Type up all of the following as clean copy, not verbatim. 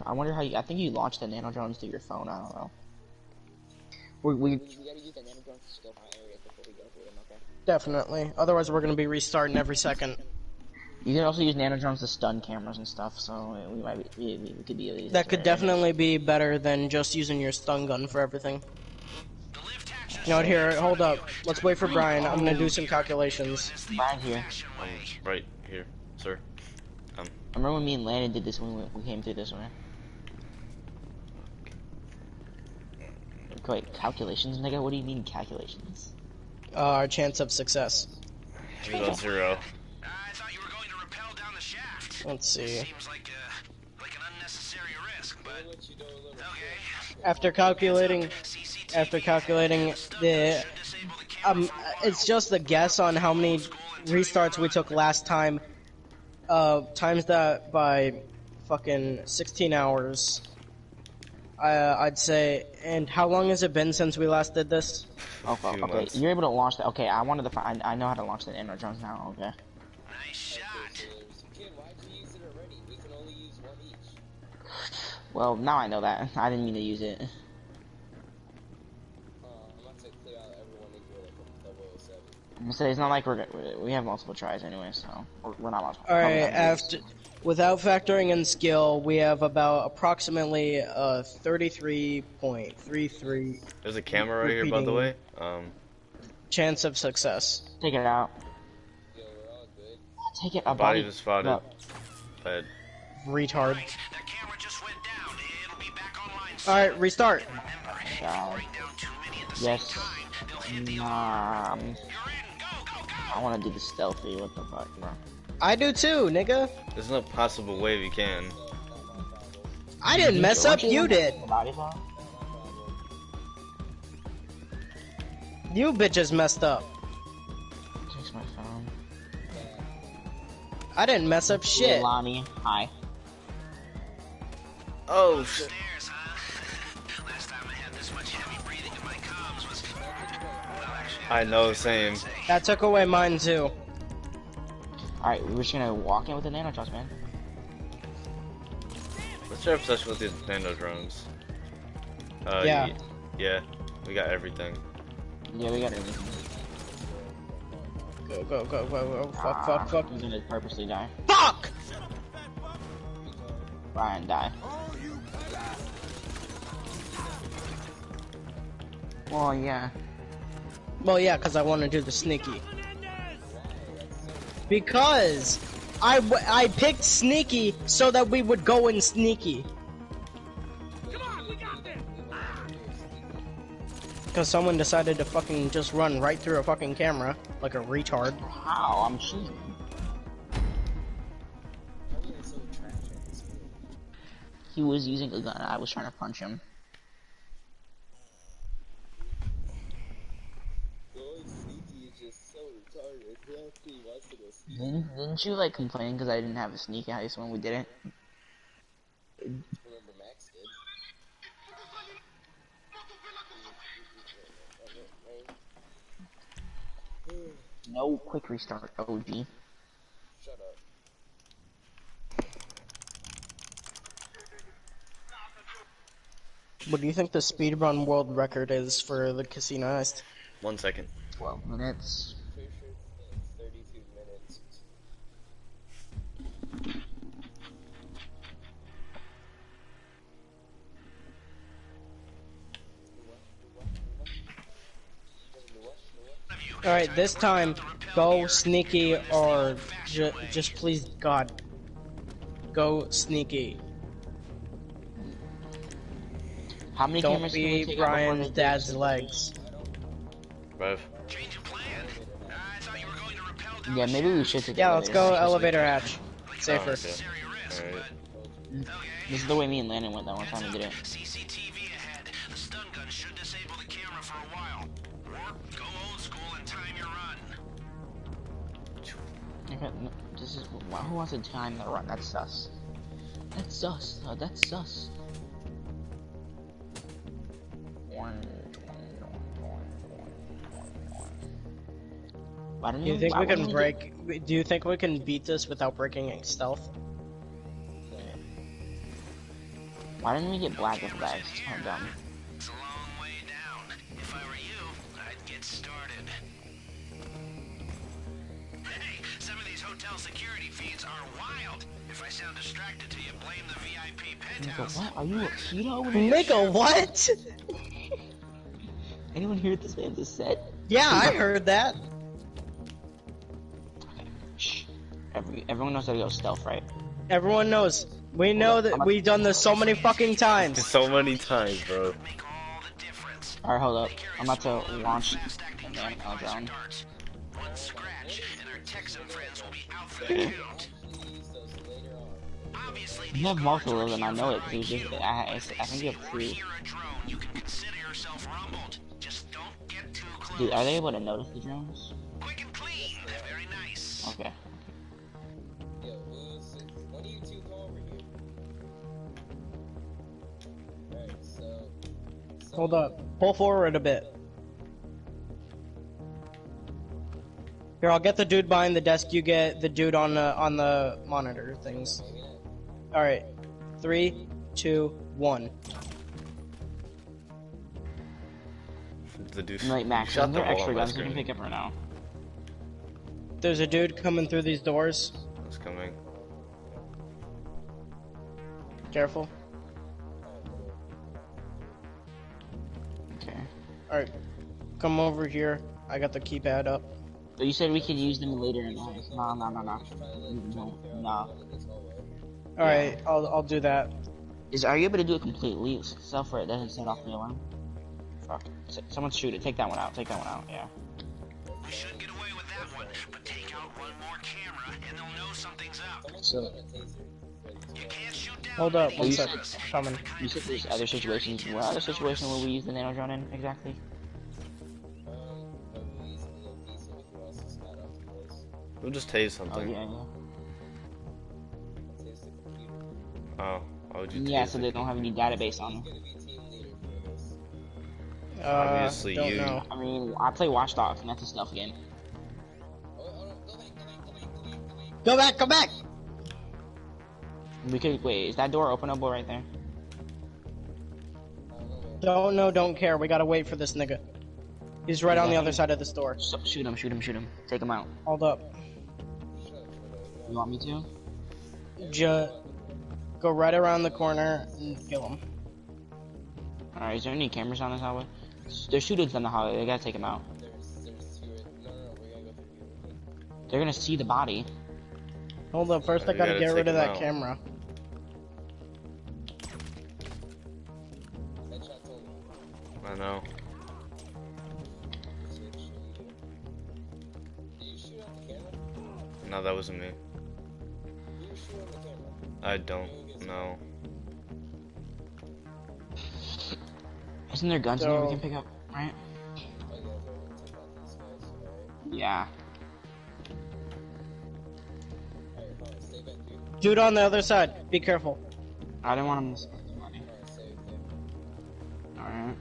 I wonder how you. I think you launched the nano drones through your phone. I don't know. We gotta use the nano drones to scope out areas before we go through them. Okay. Definitely. Otherwise, we're gonna be restarting every second. You can also use nano drones to stun cameras and stuff. So we might be. We could be. That could definitely be better than just using your stun gun for everything. You know what? Here, hold up. Let's wait for Brian. I'm gonna do some calculations. Brian's here. Right here, sir. I remember when me and Landon did this when we came through this one. Wait, calculations, nigga? What do you mean calculations? Our chance of success. We got 0. I thought you were going to rappel down the shaft. Let's see. Seems like an unnecessary risk, but okay. After calculating the it's just a guess on how many restarts we took last time. Times that by fucking 16 hours. I'd say. And how long has it been since we last did this? Oh, okay. You're able to launch that. Okay, I wanted to find. I know how to launch the nano drones now. Okay. Nice shot. Kid, why'd you use it already? We can only use one each. Well, now I know that. I didn't mean to use it. I'm about to clear out everyone in here like 007. I'm gonna say it's not like we have multiple tries anyway, so we're not multiple. Alright, without factoring in skill, we have about approximately 33.33. There's a camera right here, by the way. Chance of success. Take it out. Yo, we're all good. Take it. A body was spotted. No. Bed. Retard. That camera just went down. It'll be back online. Alright, restart. Yes. I want to do the stealthy. What the fuck, bro? I do too, nigga. There's no possible way we can. I didn't mess up, you did. You bitches messed up. Takes my phone. I didn't mess up shit. Lonnie, hi. Oh shit. Last time I had this much heavy breathing in my comms was I know, same. That took away mine too. Alright, we're just gonna walk in with the nano drones, man. What's your obsession with these nano drones? Yeah. Yeah, we got everything. Yeah, we got everything. Go. Fuck. He's gonna purposely die. Fuck! Brian, die. Well, yeah. Well, yeah, because I want to do the sneaky. Because I picked sneaky so that we would go in sneaky. Because someone decided to fucking just run right through a fucking camera like a retard. How? I'm cheating. He was using a gun. I was trying to punch him. Didn't you like complain because I didn't have a sneak heist when we did it? Remember Max did? No quick restart, OG. Shut up. What do you think the speedrun world record is for the casino heist? 1 second. 12 minutes. Pretty sure it's 32 minutes. Alright, this time, go sneaky or just please, God, go sneaky. How many Don't cameras can we be take out before Brian's Oh, they dad's legs. Rev. change of plan. I thought you were going to rappel down Yeah, the maybe we should take Yeah, the let's go elevator. elevator hatch. Safer. Oh, serious risk. Alright. This is the way me and Landon went that one time we did it. CCTV ahead. The stun gun should disable the camera for a while. Or go old school and time your run. Okay, no, this is who wants to time the run? That's sus. That's sus. That's sus. I don't Do you know, think why we can wouldn't break? Do you think we can beat this without breaking stealth? Why didn't we get black with bags? It's kind of dumb. It's a long way down. If I were you, I'd get started. Hey, some of these hotel security feeds are wild. If I sound distracted to you, blame the VIP Nigga, penthouse. what? Are you a keto? Nigga, what? Anyone hear what this man just said? Yeah, I heard that. Shh. Everyone knows how to go stealth, right? Everyone knows. We know that we've done this so many fucking times. So many times, bro. Make all the difference. Alright, hold up. I'm about to launch a nano drone. One scratch, and our Texan friends will be out for the count. Use those later on. Obviously, You have multiple of them, I know it, because he was just, I think you have when 2. you hear a drone, you can consider yourself rumbled. Just don't get too close. Dude, are they able to notice the drones? Quick and clean. Very nice. Okay. Yo, why do you two come over here? Alright, so... Hold up. Pull forward a bit. Here, I'll get the dude behind the desk. You get the dude on the monitor things. All right. 3, 2, 1. The dude Like, Max, shot isn't the there hole extra on my guns you can screen. pick up right now? There's a dude coming through these doors. It's coming. Careful. Okay. All right. Come over here. I got the keypad up. But you said we could use them later in life. No. No. All right. I'll do that. Are you able to do it completely self where it doesn't set off the alarm? Fuck. Someone shoot it. Take that one out. Take that one out. Yeah. We should get away with that one, but take out one more camera, and they'll know something's up. So, You can't shoot down. Hold up. One you sec. said- Coming. you said there's other situations. What other situation will we use the nano drone in exactly? We'll just tase Oh something. yeah. Oh, why would you Yeah, tase so it? they don't have any database on them. Obviously don't you. know. I mean, I play Watch Dogs, and that's a stealth game. Go back. Go back. We could wait. Is that door openable right there? Don't know. Don't care. We gotta wait for this nigga. He's right on the other side of this door. So, shoot him! Shoot him! Shoot him! Take him out. Hold up. You want me to? Go right around the corner and kill him. Alright, is there any cameras on this hallway? There's shooters on the hallway, they gotta take him out. They're gonna see the body. Hold up. First, I You gotta gotta get rid take of him that out. camera. I know. No, that wasn't me. I don't know. Isn't there guns in here we So- can pick up, right? Yeah. Dude on the other side. Be careful. I didn't want him to see the body. Alright.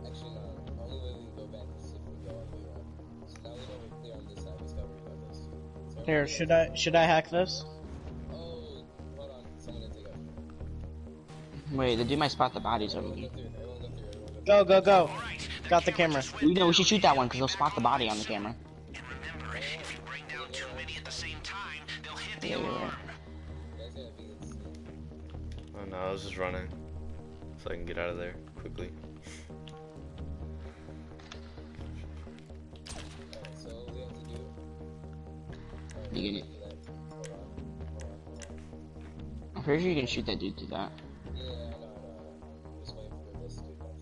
Actually, no. The only way we can go back is if we go all the way around. So now we know we're clear on this side. We just gotta worry about those two. So Here, should I hack this? oh, hold on. Someone didn't take out. Wait, the dude might spot the bodies over here. Go through. Everyone go through. Everyone go through. Go. Got the camera. You know, we should shoot that one because they'll spot the body on the camera. And remember, if you bring down too many at the same time, they'll hit the Yeah, you're alarm. right. That's gonna be insane. Oh no, I was just running. So I can get out of there quickly. Alright, so what we have to do. Alright, You get it. hold on. Hold on. I'm pretty sure you can shoot that dude through that. Yeah, I know. Just waiting for this to come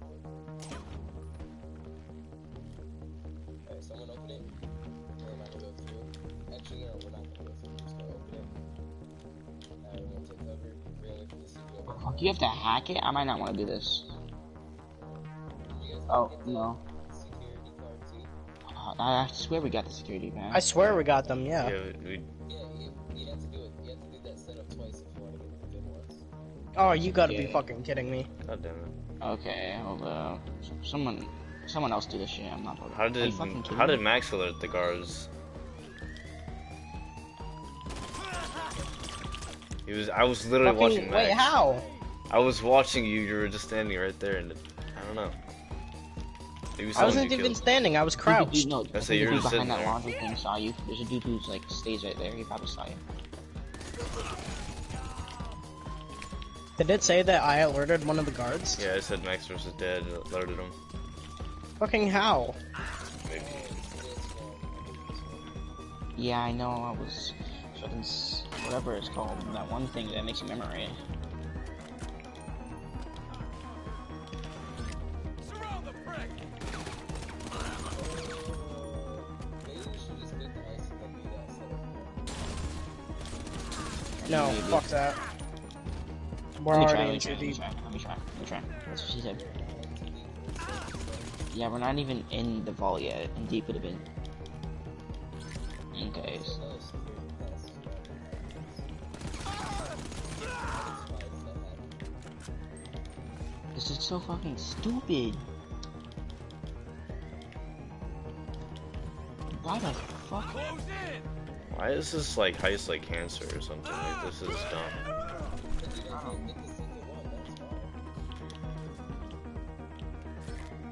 through. Alright, someone open it. We're not gonna go through. Actually, no, we're not gonna go through. We're just gonna open it. Alright, we're gonna take cover. We're gonna wait for this to go. Fuck, you have to hack it? I might not want to do this. You guys Oh, get the no. security card too? I swear we got the security, man. I swear we got them. Yeah. Yeah, we Yeah, you have to do it. You have to do that setup twice if you want to get the good ones. Oh, you gotta be Yeah. fucking kidding me. God damn it. Okay, hold up. Someone else do this shit. I'm not. How Are you did fucking kidding how me? did Max alert the guards? I was literally watching Fucking, Max. wait, how? I was watching you. You were just standing right there, and I don't know. Maybe I someone wasn't you even killed. standing. I was Dude, crouched. no, I I say think you're the dude just behind sitting that there. laundry thing saw you. There's a dude who's like stays right there. He probably saw you. Did it say that I alerted one of the guards? Yeah, I said Max versus dead. And alerted him. Fucking how? Maybe. Yeah, I know. I was fucking whatever it's called. That one thing that makes you memory. No, Maybe. fuck that. We're Let me already try, in let me too deep. try, let me try. That's what she said. Yeah, we're not even in the vault yet, and deep would have been. Okay. This is so fucking stupid. Why the fuck? Why is this like heist like cancer or something? Like this is dumb.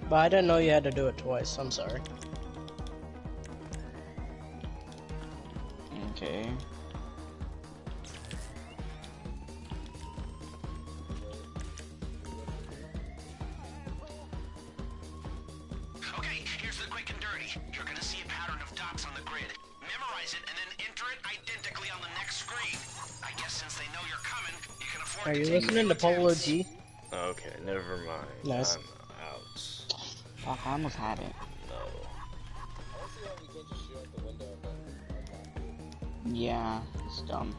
But I didn't know you had to do it twice. I'm sorry. Okay. Okay, here's the quick and dirty. You're gonna see a pattern of dots on the grid. Memorize it and then enter it identically on the next screen. I guess since they know you're coming, you can afford Are to you take listening to Polo G? Okay, never mind. Nice. I'm out. Fuck, I almost had it. No. Yeah, it's dumb.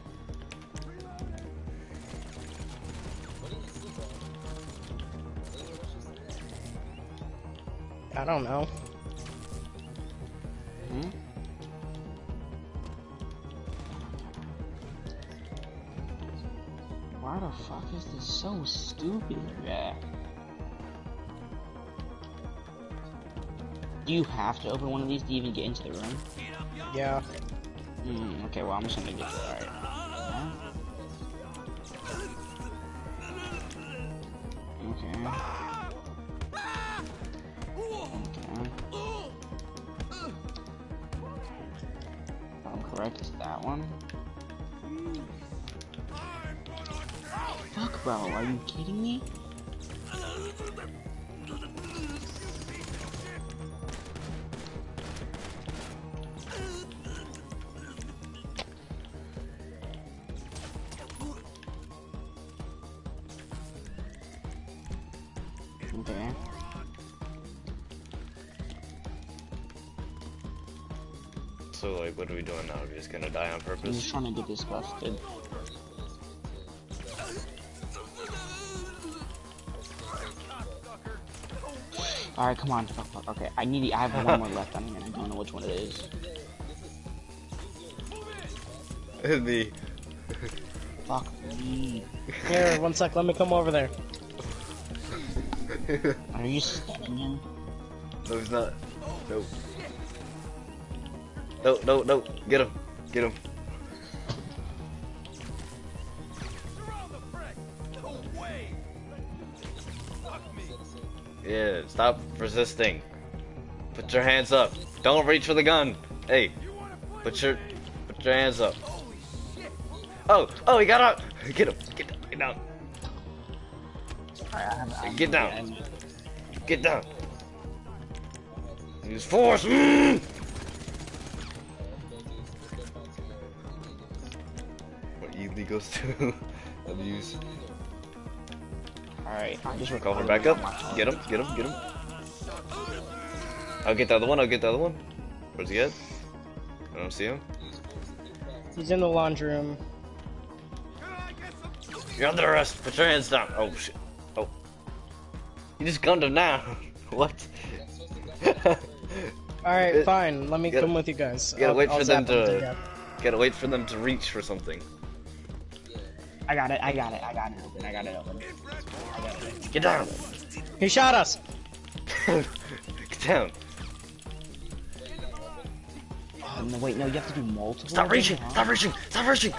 I don't know. Hmm? Why the fuck is this so stupid? Yeah. Do you have to open one of these to even get into the room? Yeah. Okay, well, I'm just gonna get there, alright. Okay. If I'm correct, it's that one. Fuck, bro, are you kidding me? Okay. So like, what are we doing now? We're just gonna die on I'm just purpose? trying to get this busted. Alright, come on. Fuck. Okay, I have one more left on here, and I don't know which one it is. Me. Fuck me. Here, one sec. Let me come over there. Are you stabbing him? No, he's not. Nope. No. Get him. Get him. Yeah, stop resisting. Put your hands up. Don't reach for the gun. Hey, put your hands up. Oh, he got out. Get him. Get down. Get down. Get down. Use force. What illegals to abuse. Alright, I just Call her recorded back it up. on my phone. Get him. I'll get the other one. Where's he at? I don't see him. He's in the laundry room. You're under arrest. Put your hands down. Oh shit. Oh. You just gunned him now. What? Alright, fine. Let me Gotta- come with you guys. gotta wait I'll for them zap him to- death. Gotta wait for them to reach for something. I got it open. Get down. He shot us! Get down. No, wait, no, you have to do multiple. Stop of them, reaching. huh? Stop reaching.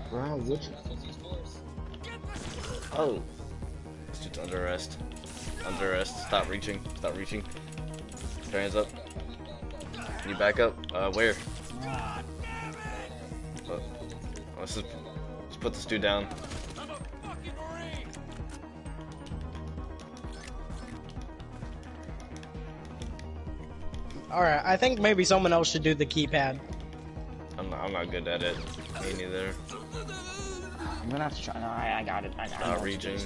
Bro, which? Oh. This dude's under arrest. Under arrest. Stop reaching. Stop reaching. Put your hands up. Can you back up? Where? Let's put this dude down. Alright, I think maybe someone else should do the keypad. I'm not good at it. Me neither. I'm gonna have to try. No, I got it. I got it. Not reaching.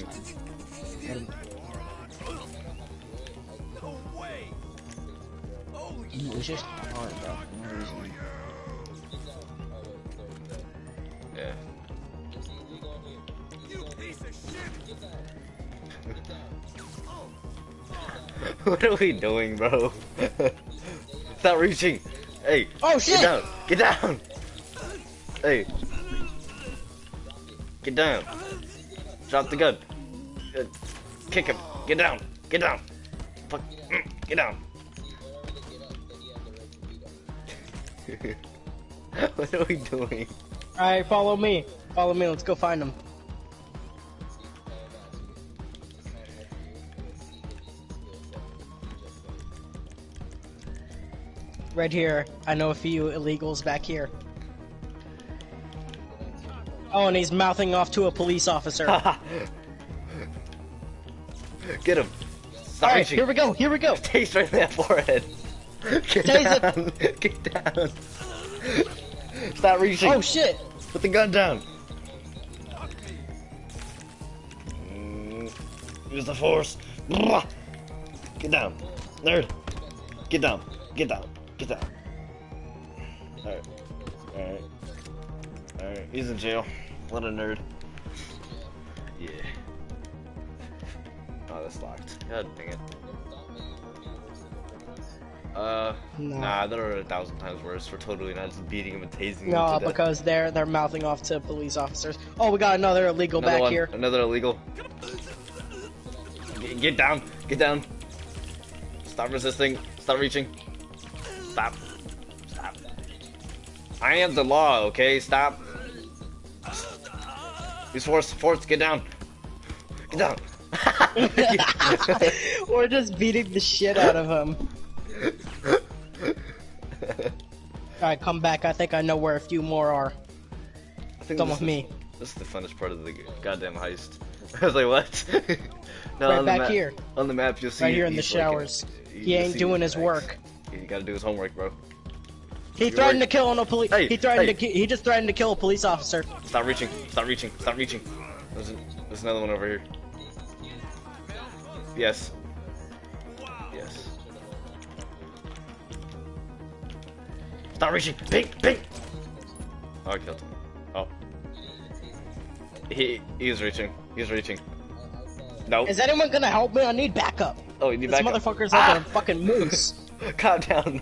It's just hard, bro. For no reason. Yeah. What are we doing, bro? Stop reaching. Hey. Oh shit! Get down. Get down. Hey. Get down. Drop the gun. Kick him. Get down. Get down. Fuck. Get down. What are we doing? Alright, follow me. Follow me, let's go find him. Right here. I know a few illegals back here. Oh, and he's mouthing off to a police officer. Get him. Stop Alright, reaching. here we go, here we go. Taste right in that forehead. Get Tase down. Get down. Stop reaching. Oh shit! Put the gun down. Use the force. Get down. Nerd. Get down. Get down. Get down. Alright. Alright. Alright. He's in jail. What a nerd. Yeah. Oh, that's locked. God dang it. Nah, they're 1,000 times worse. We're totally not just beating him and tasing him No, to death. because they're mouthing off to police officers. Oh, we got another illegal Another back one. here. Another illegal. Get down. Get down. Stop resisting. Stop reaching. Stop. Stop. I am the law, okay? Stop. Use force. Force. Get down. Get down. We're just beating the shit out of him. Alright, come back. I think I know where a few more are. I think Come this with is- me. This is the funnest part of the goddamn heist. I was like, what? No, Right on the back map, here. On the map, you'll see. Right here in the he's like- showers. you He ain't see doing his bags. work. You gotta do his homework, bro. He Your threatened work. to kill a police. Hey, He threatened hey. to. He just threatened to kill a police officer. Stop reaching. Stop reaching. Stop reaching. There's another one over here. Yes. Yes. Stop reaching. Pink. Pink. Oh, I killed him. Oh. He's reaching. He's reaching. No. Is anyone gonna help me? I need backup. Oh, you need This backup. motherfucker's like a fucking moose. Calm down.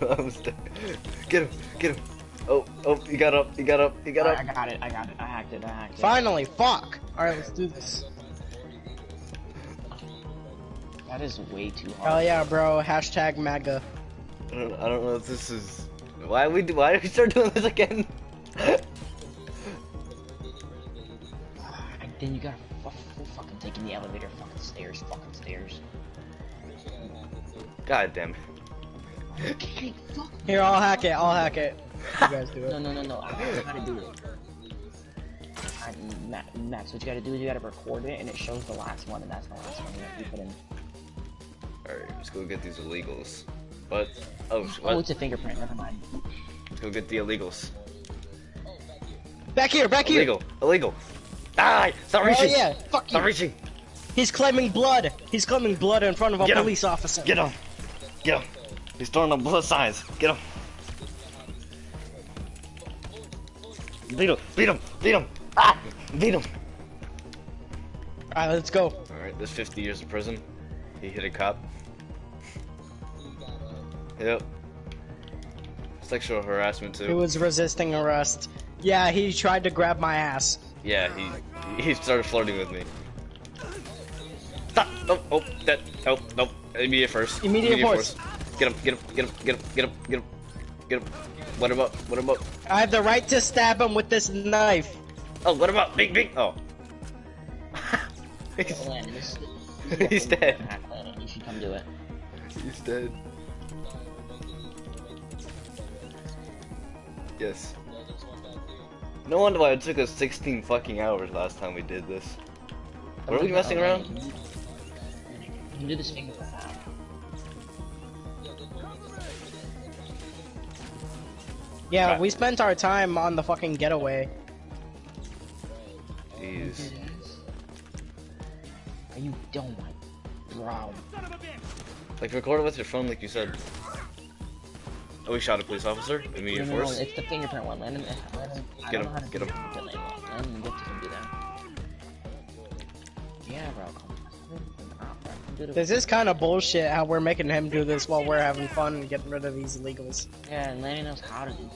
Get him. Get him. Oh, he got up. He got up. He got I up. got it. I got it. I hacked it. I hacked it. Finally, fuck. All right, let's do this. That is way too Hell hard. yeah, bro. Hashtag MAGA. I don't know if this is. Why did we start doing this again? And then you gotta fucking taking the elevator, fucking stairs. God damn it. Okay, fuck. Here, I'll hack it. I'll hack it. You guys do it. No. I know how to do it. Max, what you gotta do is you gotta record it, and it shows the last one, and that's the last one you put in. Alright, let's go get these illegals. What? Oh, Oh, what? it's a fingerprint. Never mind. Let's go get the illegals. Back here. Back here. Illegal. Die! Stop Oh reaching! yeah. Fuck you. Stop reaching! He's claiming blood. He's claiming blood in front of a Get him. police officer. Get him! Get him! He's throwing up blood signs. Get him! Beat him! Beat him! Beat him! Ah! Beat him! All right, let's go. Alright, there's 50 years in prison. He hit a cop. Yep. Sexual harassment He too. was resisting arrest. Yeah, he tried to grab my ass. Yeah, he started flirting with me. Stop! Oh, immediate first. Immediate force. Get him, get him, get him, get him, get him, get him, Get him. What about? What about? I have the right to stab him with this knife. Oh, what about? Big, big. Oh. he's, Landon, this he's dead. hack, Landon. You should come do it. He's dead. Yes. No wonder why it took us 16 fucking hours last time we did this. Were we messing around? You can do this finger for half. Yeah, Right. we spent our time on the fucking getaway. Jeez. Are you dumb, bro? Like, record it with your phone like you said. Oh, we shot a police officer? Immediate No, force? it's the fingerprint one. Landon, I Get don't him, know how to get do him. fingerprint anymore. Landon, you have to do that. Yeah, bro. Come on. Do it. This is kind of bullshit how we're making him do this while we're having fun and getting rid of these illegals. Yeah, and Landon knows how to do it.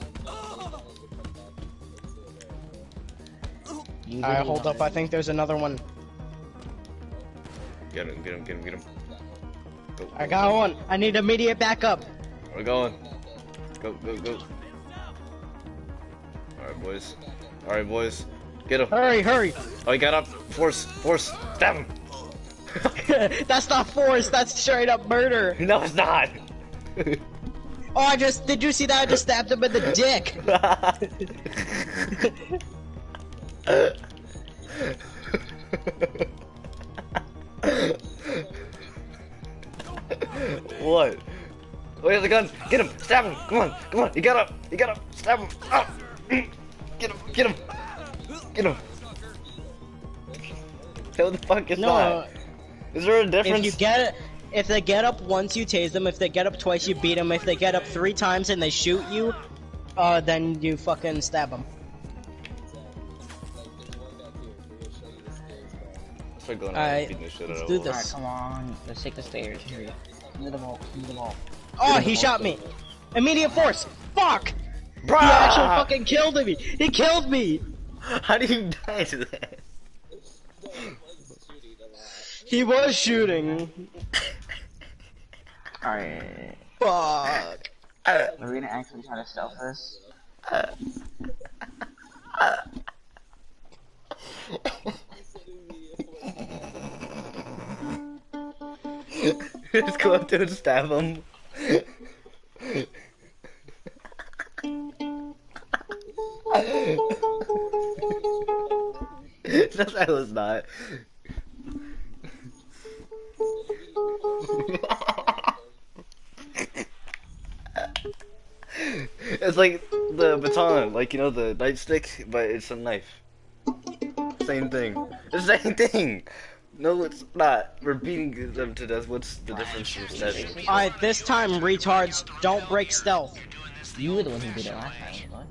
You Alright, really hold know up. how I to think there's another one. Get him, get him, get him, get him. Go, I got one. I need immediate backup. We're going. Go, go, go. Alright, boys. Alright, boys. Get him. Hurry, hurry. Oh, he got up. Force, force. Stab him. That's not force. That's straight up murder. No, it's not. Oh, did you see that? I just stabbed him in the dick. What? Oh, he has a gun. Get him. Stab him. Come on. Come on. He got up. He got up. Stab him. Ah. Get him. Get him. Get him. What the fuck is No, that? Is there a difference? if they get up once, you tase them. If they get up twice, you beat them. If they get up 3 times and they shoot you, then you fucking stab them. Start going out Alright, and beating the shit out let's of do all. this. Alright, come on. Let's take the stairs. Here. Come to the vault. Come to the vault. Oh, he shot me. Immediate force. Fuck. Bruh! He actually fucking killed me. He killed me. How do you die to that? He was shooting. Alright. Fuck. We're gonna actually try to stealth this. Just go up to and stab him. No, that was not. It's like the baton, like, you know, the nightstick, but it's a knife. Same thing. The same thing! No, it's not. We're beating them to death. What's the difference in setting? Alright, this time, retards, don't break stealth. You were the one who did it last time, what?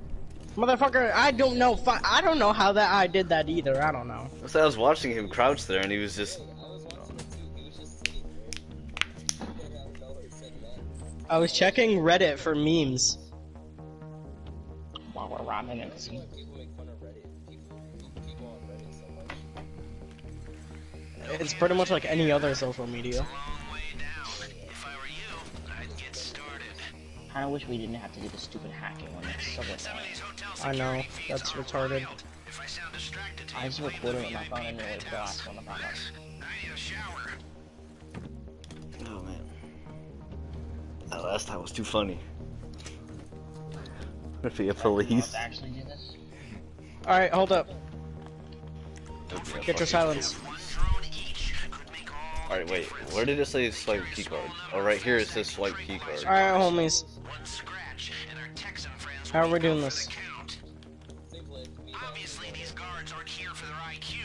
Motherfucker, I don't know. I don't know how that I did that either. I don't know. So I was watching him crouch there, and he was just. I was checking Reddit for memes. While we're robbing it. See? People make fun of Reddit. People on Reddit so much. It's pretty much like any other social media. I wish we didn't have to do the stupid hacking one. That's so annoying. I know, that's retarded. I just recorded with my phone and nearly forgot one about us. Oh man. That last time was too funny. If we have police. Let's actually do this. Alright, hold up. Get your silence. Alright, wait. Where did it say swipe keycard? Oh, right here it says swipe keycard. Alright, homies. How are we doing this? Obviously, these guards aren't here for their IQ,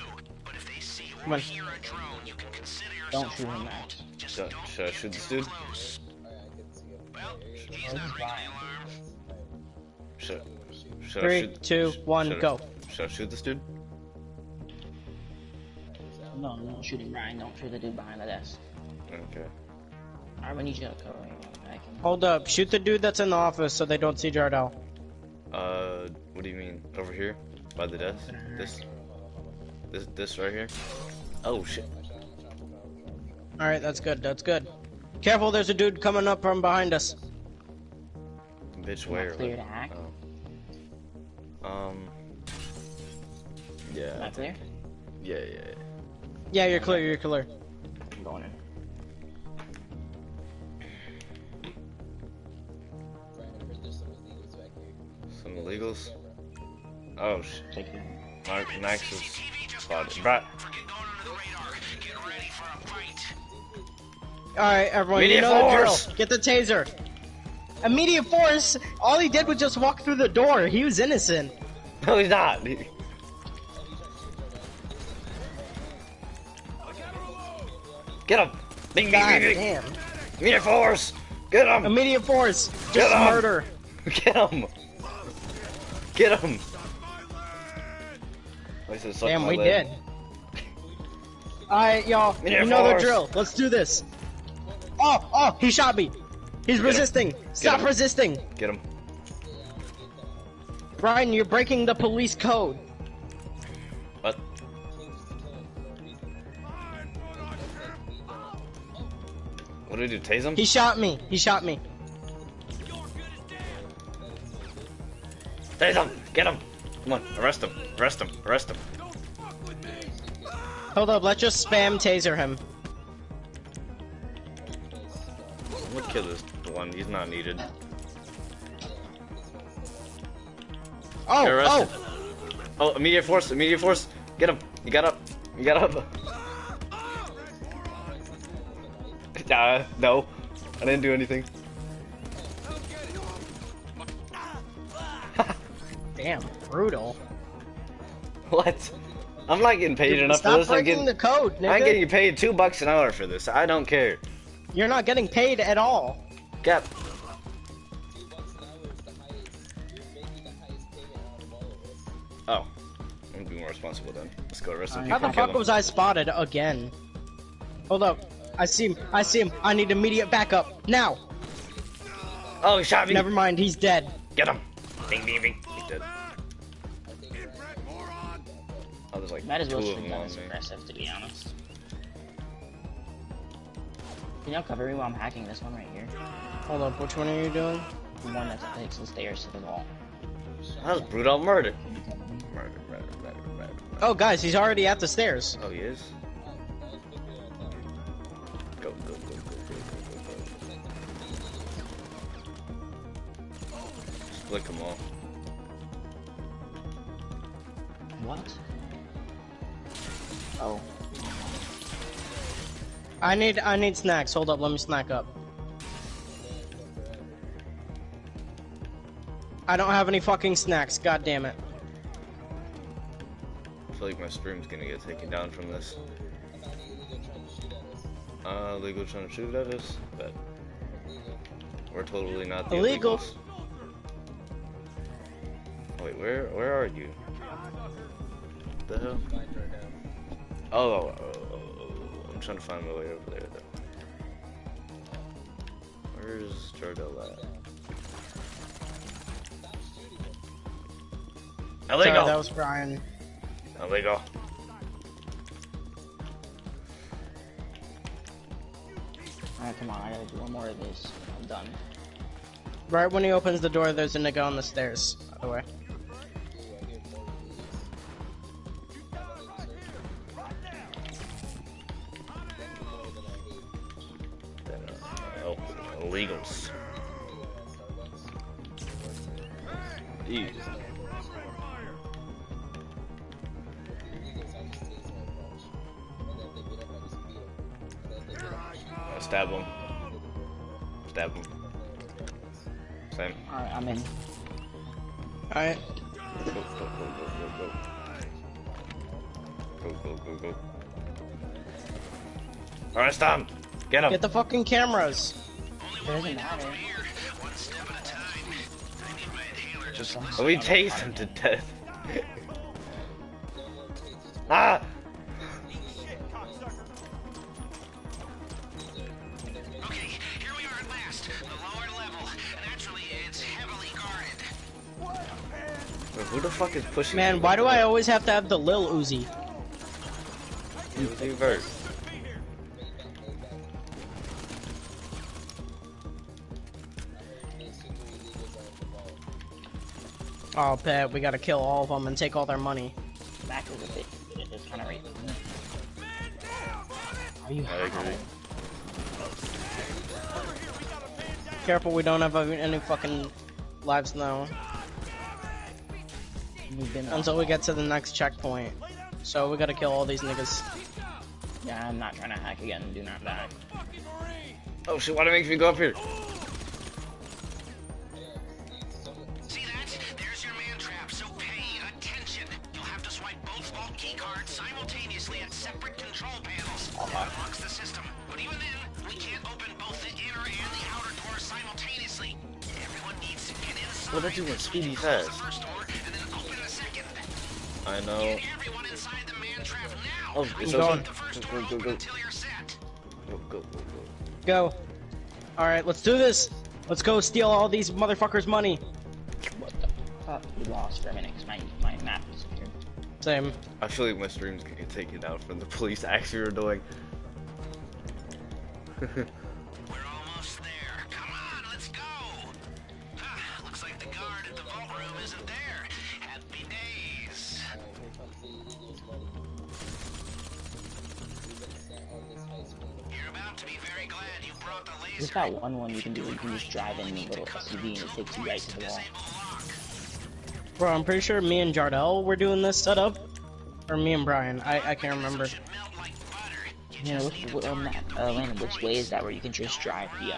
but if they see Come or on. hear a drone, you can consider Don't yourself shoot him, humbled. Max. Just Should I shoot this dude? Alright, I can see him. he's not ringing the alarm. Should I 3, shoot? 2, 1, should I- go. Should I shoot this dude? No, don't shoot him, Ryan. Don't shoot the dude behind the desk. Okay. Alright, we need you to cover him. I can... Hold up. Shoot the dude that's in the office so they don't see Jardel. What do you mean? Over here? By the desk? This right here? Oh shit. Alright, that's good. That's good. Careful, there's a dude coming up from behind us. Bitch, Am I where? clear to hack? Oh. Yeah. Am I clear? Yeah. Yeah, you're clear. You're clear. I'm going in. Right, I heard there's some illegals back here. Some illegals? Oh, Take it. Max is spotted. Bruh. Forget going under the radar. Get ready for a fight. All right, everyone, Immediate you know the drill. force! Get the taser. Immediate force. All he did was just walk through the door. He was innocent. No, he's not. Get him! Bing, bing, God bing, bing! damn. Immediate force! Get him! Immediate force. Just Get him. murder. Get him! Get him! I said suck Damn, my we leg. did. Alright, y'all. Immediate You know the force. drill. Let's do this. Oh, he shot me. He's him. resisting. Stop him. resisting. Get him. Brian, you're breaking the police code. What? What did he do? Tase him? He shot me. He shot me. Tase him! Get him! Come on, arrest him! Arrest him! Arrest him! Hold up, let's just spam taser him. I'm gonna kill this one. He's not needed. Oh, Get arrested. oh. Oh, immediate force! Immediate force! Get him! You got up! You got up! No. I didn't do anything. Damn, brutal. What? I'm not getting paid enough for Stop this. I'm breaking getting, the code, nigga. I'm getting paid $2 an hour for this. I don't care. You're not getting paid at all. Cap. $2 an hour is the highest. You're making the highest payment out of all of us. Oh. I'm gonna be more responsible then. Let's go arrest him. How the fuck was I spotted again? Hold up. I see him. I see him. I need immediate backup. Now! Oh, he shot me! Never mind, he's dead. Get him! Bing, bing, bing. He's dead. Oh, there's like Might as well two shoot of the them gun on as me. aggressive, to be honest. Can y'all cover me while I'm hacking this one right here? Hold up, which one are you doing? The one that takes the stairs to the wall. That was brutal murder. Murder, murder, murder, murder. Oh, guys, he's already at the stairs. Oh, he is? Go, go, go, go, go, go, go, go. Split them all. What? Oh. I need snacks. Hold up, let me snack up. I don't have any fucking snacks, god damn it. I feel like my stream's gonna get taken down from this. Illegal trying to shoot at us? But we're totally not the Illegal. illegals. Wait, where are you? The hell? Oh, I'm trying to find my way over there though. Where's Jardel at? Sorry, Illegal! that was Brian. Illegal. Alright, come on, I gotta do one more of this. I'm done. Right when he opens the door, there's a nigga on the stairs, by the way. Oh, illegals. Ew. Stab him. Stab him. Same. Alright, I'm in. Alright. Go, go, go, go, go, go. Go, go, go, go. Arrest him! Get him! Get the fucking cameras. It doesn't matter. Just, we tased him to death. Ah! Okay, here we are at last. The lower level. Naturally, it's heavily guarded. Wait, who the fuck is pushing Man, me? why do I always have to have the Lil Uzi? Revert. Oh, Pat, we gotta kill all of them and take all their money. Mac is a bit. It's kind of right. Are you I agree. Careful, we don't have any fucking lives now. We've been Until we get to the next checkpoint. So we gotta kill all these niggas. Yeah, I'm not trying to hack again. Do not die. Oh shit, why do it make me go up here? See that? There's your man trap, so pay attention. You'll have to swipe both vault key cards simultaneously at separate control panels. It unlocks the system. But even then, we can't open both the inner and the outer doors simultaneously. Everyone needs to get inside. Well, that's even the speedy close the fast. first door, and then open the second. I know. Get everyone inside the man trap now. Oh, it's I'm open. going. The first Go, door go, open go, until you're set. go, go, go, go. Go. Alright, let's do this. Let's go steal all these motherfuckers' money. What the fuck? We lost for a minute because my map disappeared. Same. I feel like my stream's gonna get taken out from the police actually are doing. We're almost there. Come on, let's go. Looks like the guard at the vault room isn't there. Happy days. Alright, here comes the Eagles money. We've been sent on this heist for You're about to be very glad you brought the There's laser. that one you can do. You can just drive in a little SUV and it takes you right to the wall. Disable the lock. Bro, I'm pretty sure me and Jardel were doing this setup. Or me and Brian. I can't remember. Should melt like butter. You You know, just need to Landon, which way is that where you can just drive the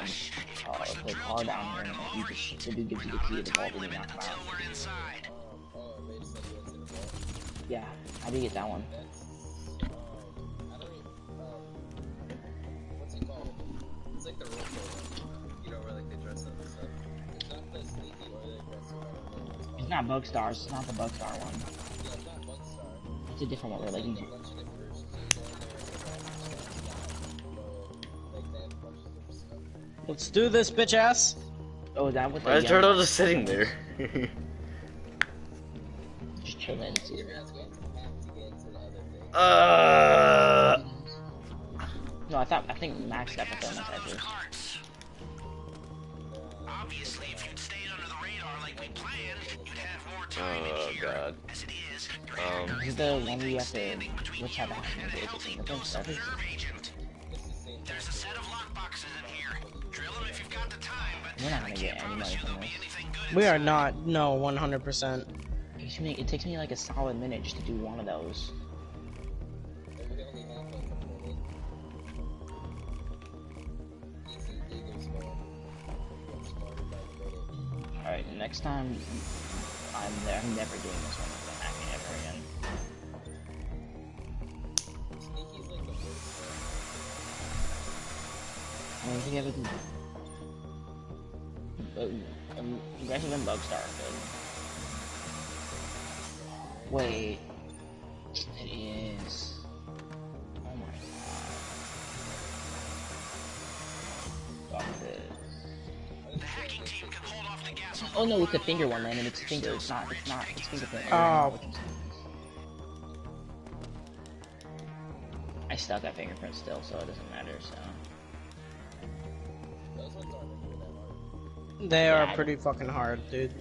car down here and then you just, the dude gives you the key to the vault and you knock him until out. we're inside. Ray just said he went to the vault. Yeah, how do you get that one? That's, I don't even, what's it called? It's like the role play one. You know, where like they dress up and stuff. It's not the sneaky or the aggressive one. I don't know what it's It's called. not Bugstar, it's not the Bugstar one. Yeah, it's not Bugstar. It's a different one where like Like you a bunch of different versions. So you go in there and like they have a bunch of different stuff. Let's do this, bitch ass. oh, is that what Why they is Turtle just sitting there? just chilling and see Your man's going to have to get into the other thing. No, I think Max got the thermos edges. Carts. Obviously, if you'd stayed under the radar like we planned, you'd have more time Oh, in here. God. As it is, your This is the one where you have to, which have to happen to it, fingerprints, stuff. nerve agent. There's a set of lockboxes in here. Drill them if you've got the time, but We're not gonna I get can't any promise money you from there'll be this. anything good. We are not. No, 100%. It takes me like a solid minute just to do one of those. And we only have like a minute. Easy Eagles man. Get smarter by the minute. Alright, next time I'm there, I'm never doing this one with the hacking ever again. Sneaky's like the worst I don't think I ever do. Aggressive and Bugstar are good. Wait. It is. Oh my god. Fuck this. The hacking team can hold off the gas. Oh no, it's a finger one, Landon. It's finger. It's fingerprint. Oh. I stuck at fingerprint still, so it doesn't matter, so. Those ones aren't really that hard. They Yeah, are pretty fucking hard, dude.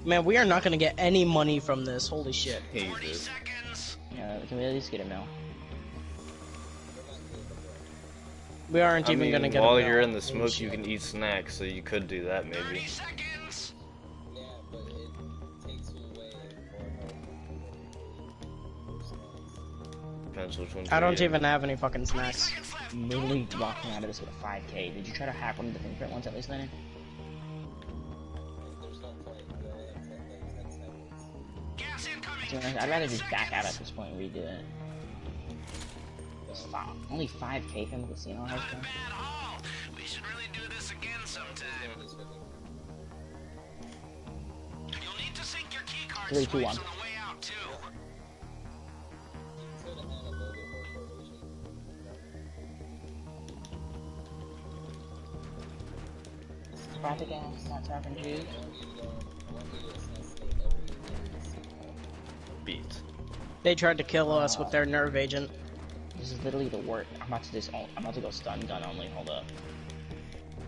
Man, we are not gonna get any money from this. Holy shit. 40 Jesus. seconds. Yeah, can we at least get a mill? We aren't I even mean, gonna get a while mill. you're in the Holy smoke, you shit. can eat snacks, so you could do that 30 maybe. seconds. Yeah, but it takes you away more health. Depends which one. I don't you even have any fucking snacks. Seconds left. I'm literally walking out of this with a 5k. Did you try to hack one of the fingerprint ones at least, Landon? There's no point. I only have 10 seconds. Gas incoming. To be honest, I'd rather just back out at this point and redo it. Stop. Only 5k from the casino house. Not a bad haul. We should really do this again sometime. This with me. You'll need to sync your key card 3, 2, swipes 1. on the way out too. Could have had a little bit more coordination. Traffic gas, not traffic juice. I want you to assassinate every Beat. They tried to kill us with their nerve agent. This is literally the worst. I'm about to go stun gun only. Hold up.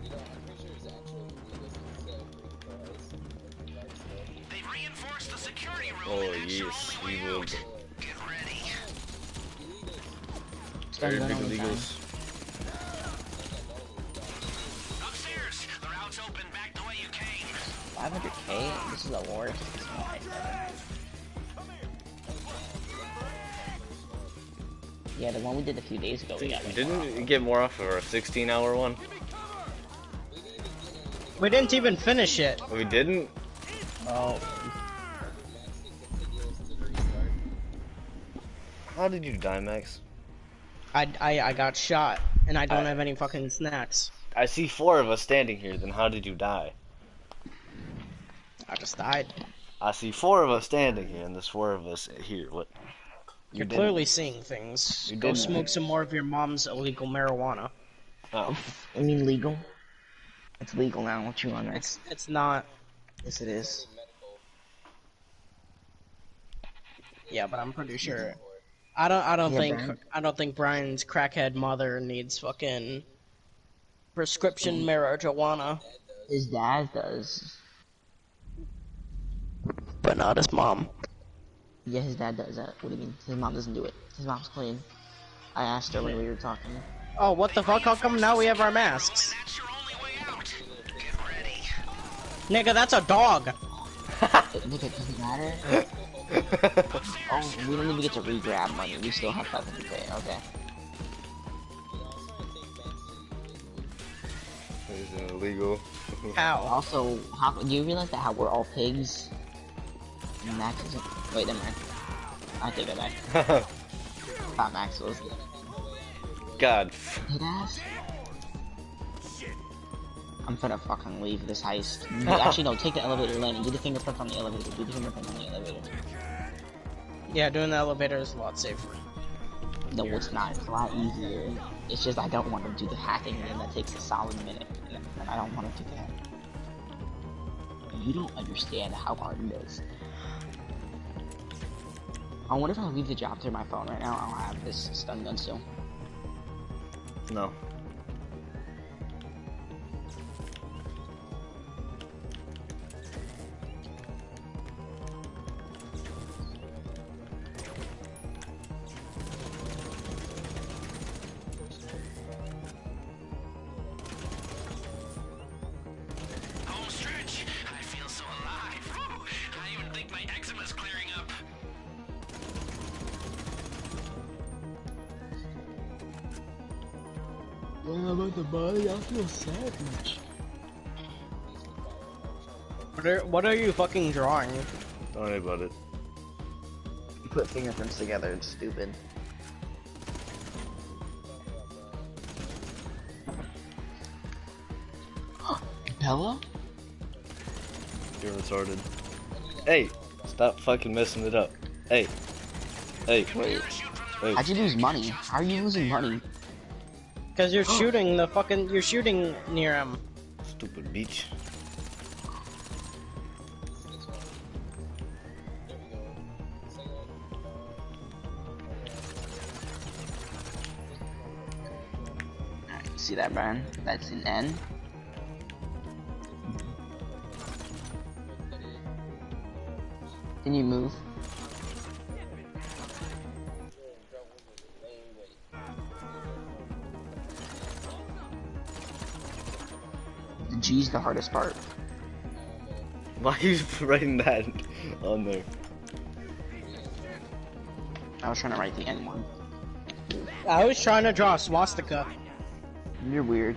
You know, I'm pretty sure it's actual Eagles instead of green fries. Like, They've Reinforce the security room. Oh That's your yes, only we way will. out. Get ready. Start Very going big all the time. illegals. Upstairs. The route's open. Back the way you came. 500k? This is a war. Yeah, the one we did a few days ago, we got like Didn't we get more off of our 16-hour one? We didn't even finish it. We didn't? Oh, How did you die, Max? I got shot, and I don't have any fucking snacks. I see 4 of us standing here, then how did you die? I just died. I see 4 of us standing here, and there's 4 of us here. What? You're didn't. clearly seeing things. You Go didn't. smoke some more of your mom's illegal marijuana. Oh. I mean legal. It's legal now. What you on there? It's not. Yes, it is. Yeah, but I'm pretty sure. I don't Yeah, think Brian? Brian's crackhead mother needs fucking prescription marijuana, His dad does. but not his mom. Yeah, his dad does that. What do you mean? His mom doesn't do it. His mom's clean. I asked her when we were talking. Oh, what the fuck? How come now we have our masks? That's your only way out. Get ready. Nigga, that's a dog. Nigga, does it matter? Oh, we don't even get to re-grab money. We still have 500k. Okay. It's illegal. How? Also, how do you realize that how we're all pigs? Max isn't. Wait, never mind. I take it back. Thought Max was. God. Hit ass. I'm gonna fucking leave this heist. Actually, no. Take the elevator landing. Do the fingerprint on the elevator. Do the fingerprint on the elevator. Yeah, doing the elevator is a lot safer. No, it's not. It's a lot easier. It's just I don't want to do the hacking, and that takes a solid minute. And I don't want to do that. You don't understand how hard it is. I wonder if I leave the job through my phone right now. I'll have this stun gun still. No. Home stretch. I feel so alive. Whew. I even think my eczema's clearing up. Yeah, about the body, I feel savage. What are you fucking drawing? Don't worry about it. You put fingerprints together, it's stupid. Bella? You're retarded. Hey! Stop fucking messing it up. Hey. Hey. Wait, Hey. how'd you lose money? How are you losing money? Because you're shooting the fucking. You're shooting near him. Stupid beach. See that, Brian? That's an N. Can you move? The G's the hardest part. Why are you writing that on there? I was trying to write the N one. I was trying to draw a swastika. You're weird.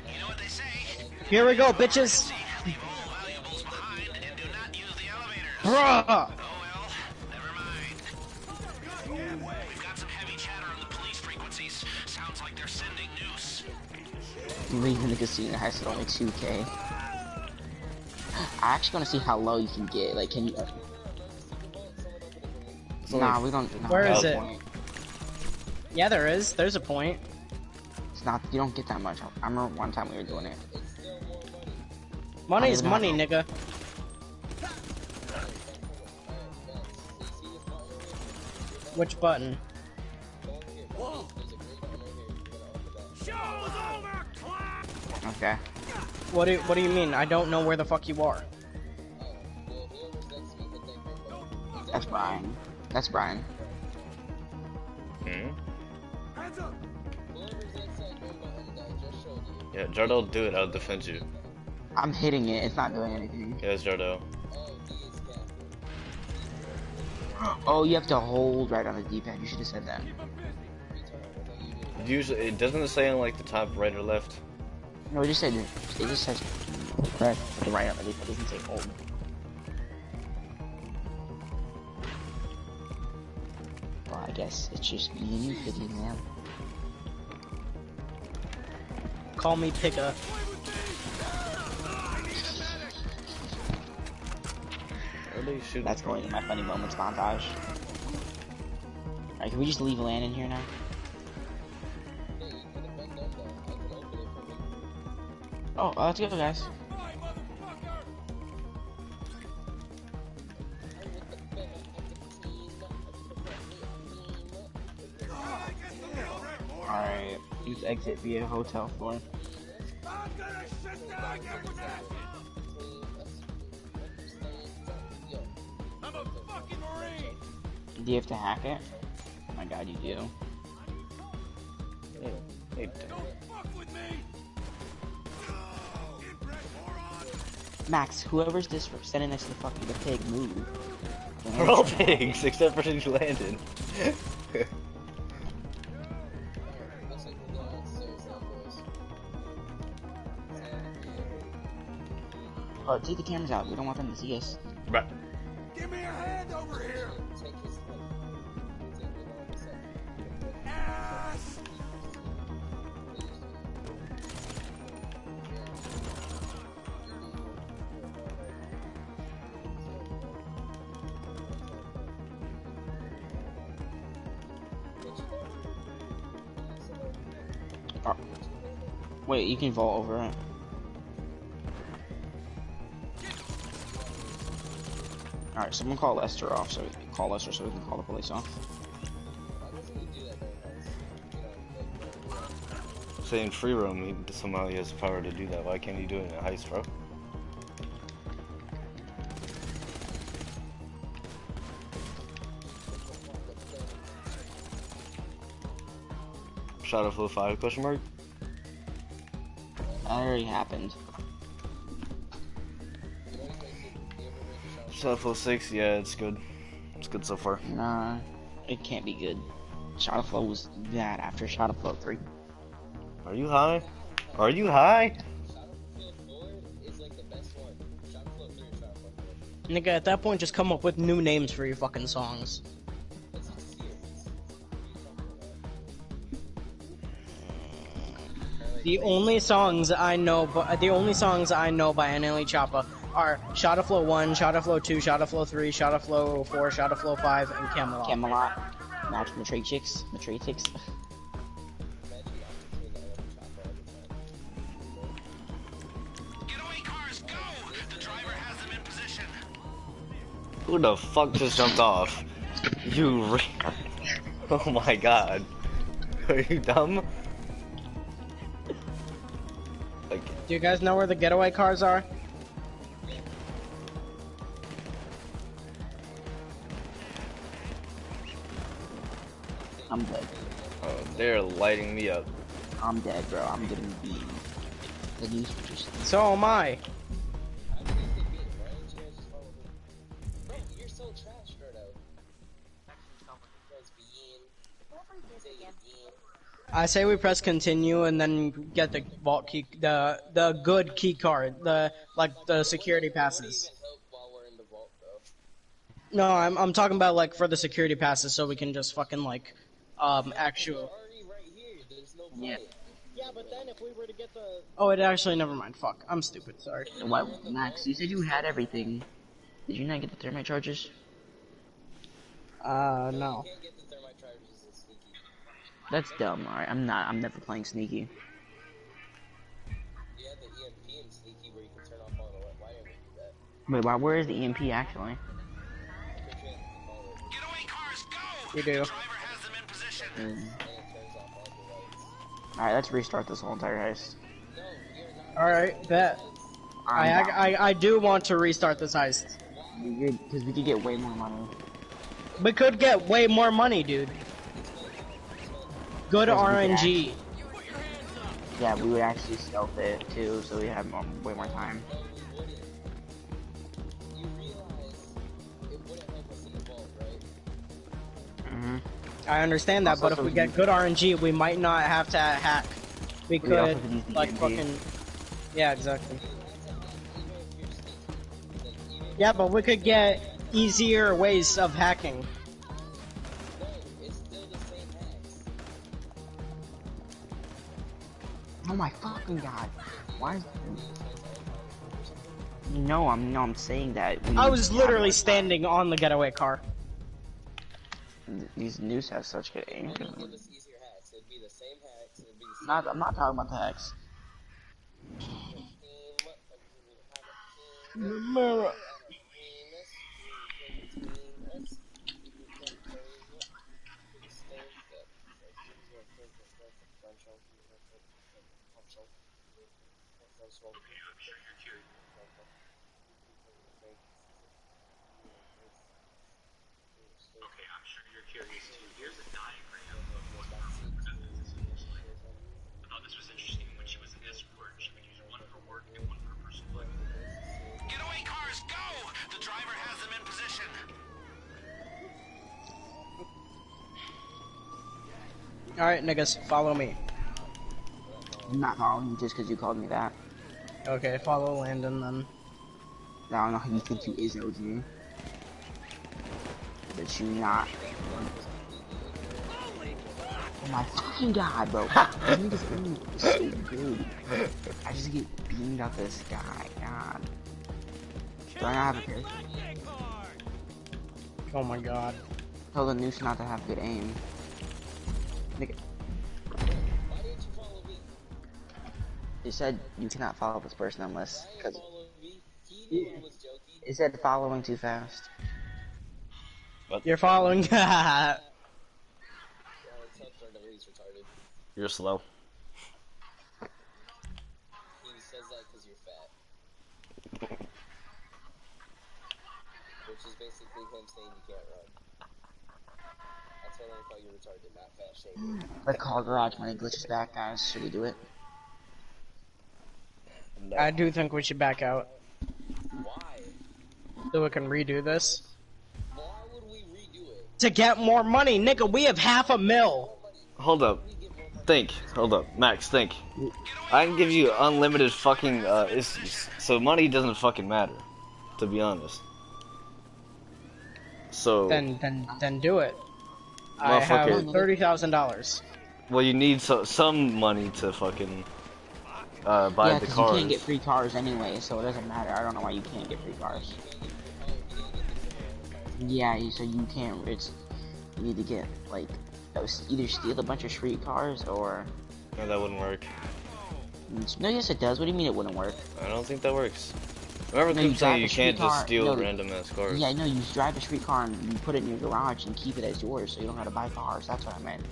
You know what they say? Here we go, bitches. Leave all valuables behind and do not use the elevator. Bruh. Oh well, never mind. We've got some heavy chatter on the police frequencies. Sounds like they're sending news. Leaving the casino has only 2k. I actually want to see how low you can get. Like, can you? Nah, we don't. No, Where there's is no it? point. Yeah, there is. There's a point. It's not. You don't get that much. I remember one time we were doing it. Money's even money, know. nigga. Which button? Okay. What do you mean? I don't know where the fuck you are. That's Brian. That's Brian. Hmm? Whoever's inside going behind that just showed you. Yeah, Jardo, do it. I'll defend you. I'm hitting it. It's not doing anything. Yes, Jardo. Oh, he is captain. Oh, you have to hold right on the D-pad. You should have said that. Retard, what you do? Usually, it doesn't say on like the top right or left. No, it just said it just says press with the right on the D-pad. It doesn't say hold. Well, I guess it's just me and you fitting now. Call me Pika. Where are they shooting? That's going in my funny moments montage. Alright, can we just leave land in here now? Hey, you could have been done that. I can open it for me. Oh, let's go, guys. Alright, use exit via hotel floor. Do you have to hack it? Oh my god, you do. Hey, Max, whoever's this standing next to the pig, move. we're all pigs, except for you landed. Looks like we're going upstairs now, boys. Oh, take the cameras out. We don't want them to see us. Right. Give me a hand over here! Take his head. Take it on his head. Ass! Wait, you can vault over it. Alright, someone call Lester off so we can call Lester so we can call the police off. Why doesn't he do that very nice? You know, like, Say in free roam, somehow he has the power to do that. Why can't he do it in a heist, bro? Shadow Flow 5 question mark? That already happened. Shadow Flow 6, yeah, it's good. It's good so far. Nah, it can't be good. Shadow Flow was bad after Shadow Flow 3. Are you high? Are you high? Shadow Flow 4 is like the best one. Shadow Flow 3 or Shadow Flow 4. Nigga, at that point, just come up with new names for your fucking songs. It's a series. The only songs I know, the only songs I know by NLE Choppa are Shadow Flow 1, Shadow Flow 2, Shadow Flow 3, Shadow Flow 4, Shadow Flow 5, and Camelot. Camelot. Match Matrix. Matrix. Getaway cars, go! The driver has them in position. Who the fuck just jumped off? You Oh my god. Are you dumb? Like, Do you guys know where the getaway cars are? I'm dead. oh, they're lighting me up. I'm dead, bro. I'm getting beamed. The news was just... So am I. I think they beat it. Why didn't you guys just follow me? Bro, you're so trash, Gerdo. Press begin. Say again. I say we press continue and then get the vault key, the good key card, the security passes. Even help while we're in the vault, though. No, I'm talking about like for the security passes, so we can just fucking like, We're actual. already right here. There's no point. Yeah. Yeah, but then if we were to get the. Oh, it actually never mind. Fuck, I'm stupid. Sorry. Why, Max, you said you had everything. Did you not get the thermite charges? No. You can't get the thermite charges in sneaky. That's dumb, alright. I'm never playing sneaky. You have the EMP in sneaky where you can turn off all the wiring and do that. Wait, where is the EMP actually? I'm pretty sure you have to call it. Getaway cars, go! You do. The driver has them in position. And it turns off all the lights. Alright, let's restart this whole entire heist. No, you're not. Alright, bet. I do want to restart this heist. Because we could get way more money. We could get way more money, dude. Good Because we could RNG. Yeah, we would actually stealth it too, so we have way more time. You realize it wouldn't help us in the vault, right? Mm-hmm. I understand that, Also, but if so we you- get good RNG, we might not have to hack. We We also could, could use the like, EMP. fucking... Yeah, exactly. Yeah, but we could get easier ways of hacking. No, it's still the same hacks. Oh my fucking god! Why? No, I'm saying that. I was literally standing on the getaway car. These news have such good aim. Give us easier hacks. It'd be the same hacks. It'd be the same I'm not talking about the hex. team. Mirror. Okay, I'm sure you're curious too. Here's a diagram of what President looks like. I thought this was interesting. When she was an escort, she would use one for work and one for personal life. Getaway cars, go! The driver has them in position. Alright, niggas, follow me. I'm not following you just because you called me that. Okay, follow Landon then. I don't know how you think you is OG. But you not. Oh my fucking god, bro. This nigga's aim is so good. I just get beamed up this guy. God. Do I not have a character? Oh my god. Tell the noose not to have good aim. Nigga. Why didn't you follow me? It said you cannot follow this person unless. Why Cause didn't you follow me? He knew I was joking. it said following too fast. You're following. Tell Jordan he's retarded. You're slow. He says that because you're fat. Which is basically him saying you can't run. That's why I call you retarded, not fat shaming. The car garage when it glitches back, guys. Should we do it? I do think we should back out. Why? So we can redo this. Why would we redo it? To get more money, nigga, we have $500,000. Hold up. Think. Hold up. Max, think. I can give you unlimited fucking, so money doesn't fucking matter. To be honest. So. Then do it. I have Motherfucker. $30,000. Well, you need some money to fucking, buy Yeah, the because cars. you can't get free cars anyway, so it doesn't matter. I don't know why you can't get free cars. Yeah, so you can't. You need to get like either steal a bunch of street cars or. No, that wouldn't work. No, yes it does. What do you mean it wouldn't work? I don't think that works. Remember No, you Coop saying drive you a can't just streetcar- steal no, random ass cars. Yeah, no, you drive a street car and you put it in your garage and keep it as yours, so you don't have to buy cars. That's what I meant.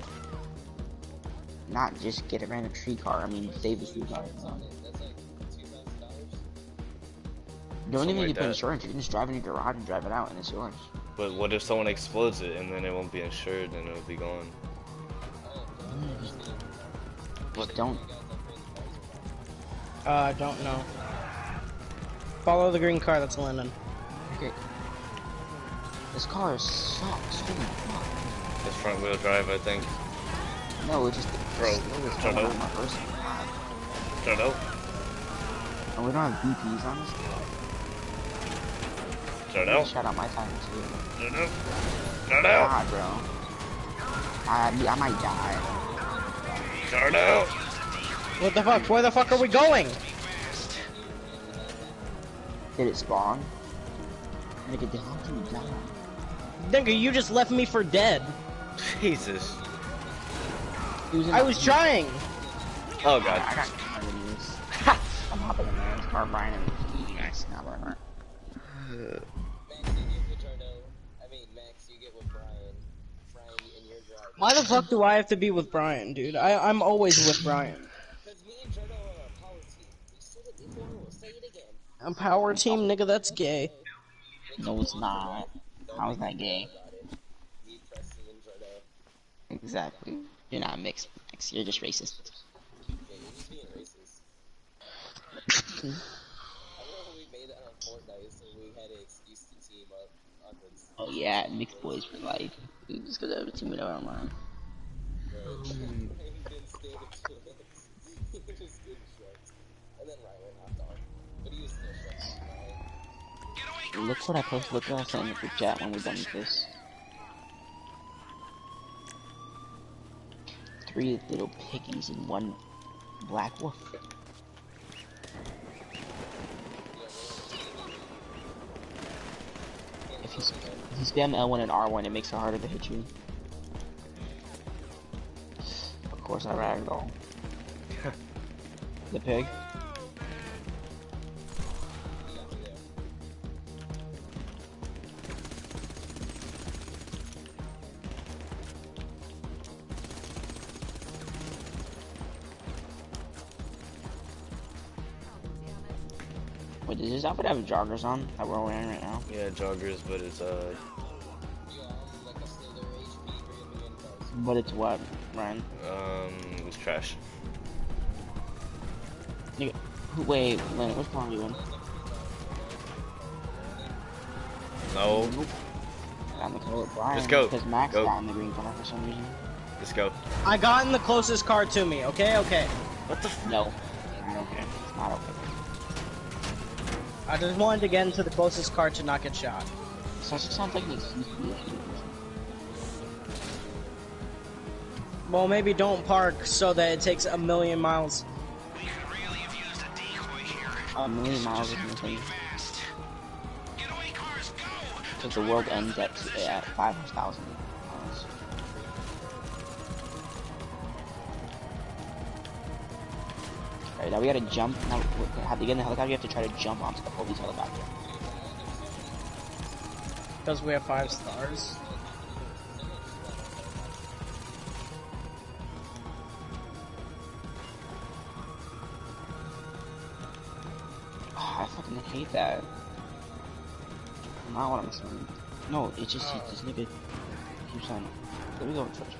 Not just get a random street car. I mean, save the street car. That's like $2,000. You don't even like need to pay that. insurance. You can just drive in your garage and drive it out, and it's yours. But what if someone explodes it and then it won't be insured and it'll be gone? Just don't. Don't know. Follow the green car that's Landon. Okay. This car sucks. Holy fuck. It's front wheel drive, I think. No, it just. Bro, it's shut up. on my first God. Shut up. And we don't have BPs on this. Shut I up. shut out my time too. Shut up. Shut up. God, bro. I might die. Shut up. What the fuck? Where the fuck are we going? Did it spawn? Nigga, how can you die? Nigga, you just left me for dead. Jesus. He was in I the- was trying. Oh I god. got videos. I'm hopping in there. It's car Brian and you guys. Not Brian. Max, you get with Jarno. I mean, Max, you get with Brian. Brian, and you're driving. Why the fuck do I have to be with Brian, dude? I'm always with Brian. Because me and Jarno are on a power team. We said it before, we'll say it again. A power team, nigga, that's gay. No, it's not. How is that gay? Exactly. You're not mixed, Max. You're just racist. Yeah, you're just being racist. I remember we made that on Fortnite, so we had an excuse to team up on this. Oh yeah, mixed boys for life. Just because I have a team online. Right. Ryan didn't stand a chance. He just didn't shucks. And then Ryan went knocked off. But he was still shucks. Ryan. Look what I posted. Look what I sent in the group chat when we're done with this. 3 little piggies and 1 black wolf. If you spam L1 and R1, it makes it harder to hit you. Of course, I ragdoll. The pig. Wait, does this outfit have joggers on that we're wearing right now? Yeah, joggers, but it's Like a Slither HP for But it's what, Ryan? it's trash. Nigga, wait, which one are you in? No, Got in the car with Brian. Just go. Because Max Go. got in the green car for some reason. let's go. I got in the closest car to me. Okay, okay. What the f- No. Not okay. It's not okay. I just wanted to get into the closest car to not get shot. Sounds like an excuse for you. Well, maybe don't park so that it takes a million miles. We could really have used a decoy here. A million miles is nothing. Fast. Getaway cars, go! Because the world ends at 5,000 miles. Alright, now we gotta jump. Now, to get in the helicopter, you have to try to jump onto the police helicopter. Because we have 5 stars. Oh, I fucking hate that. Not what I'm saying. No, it's just this nigga keeps on. Let me go first.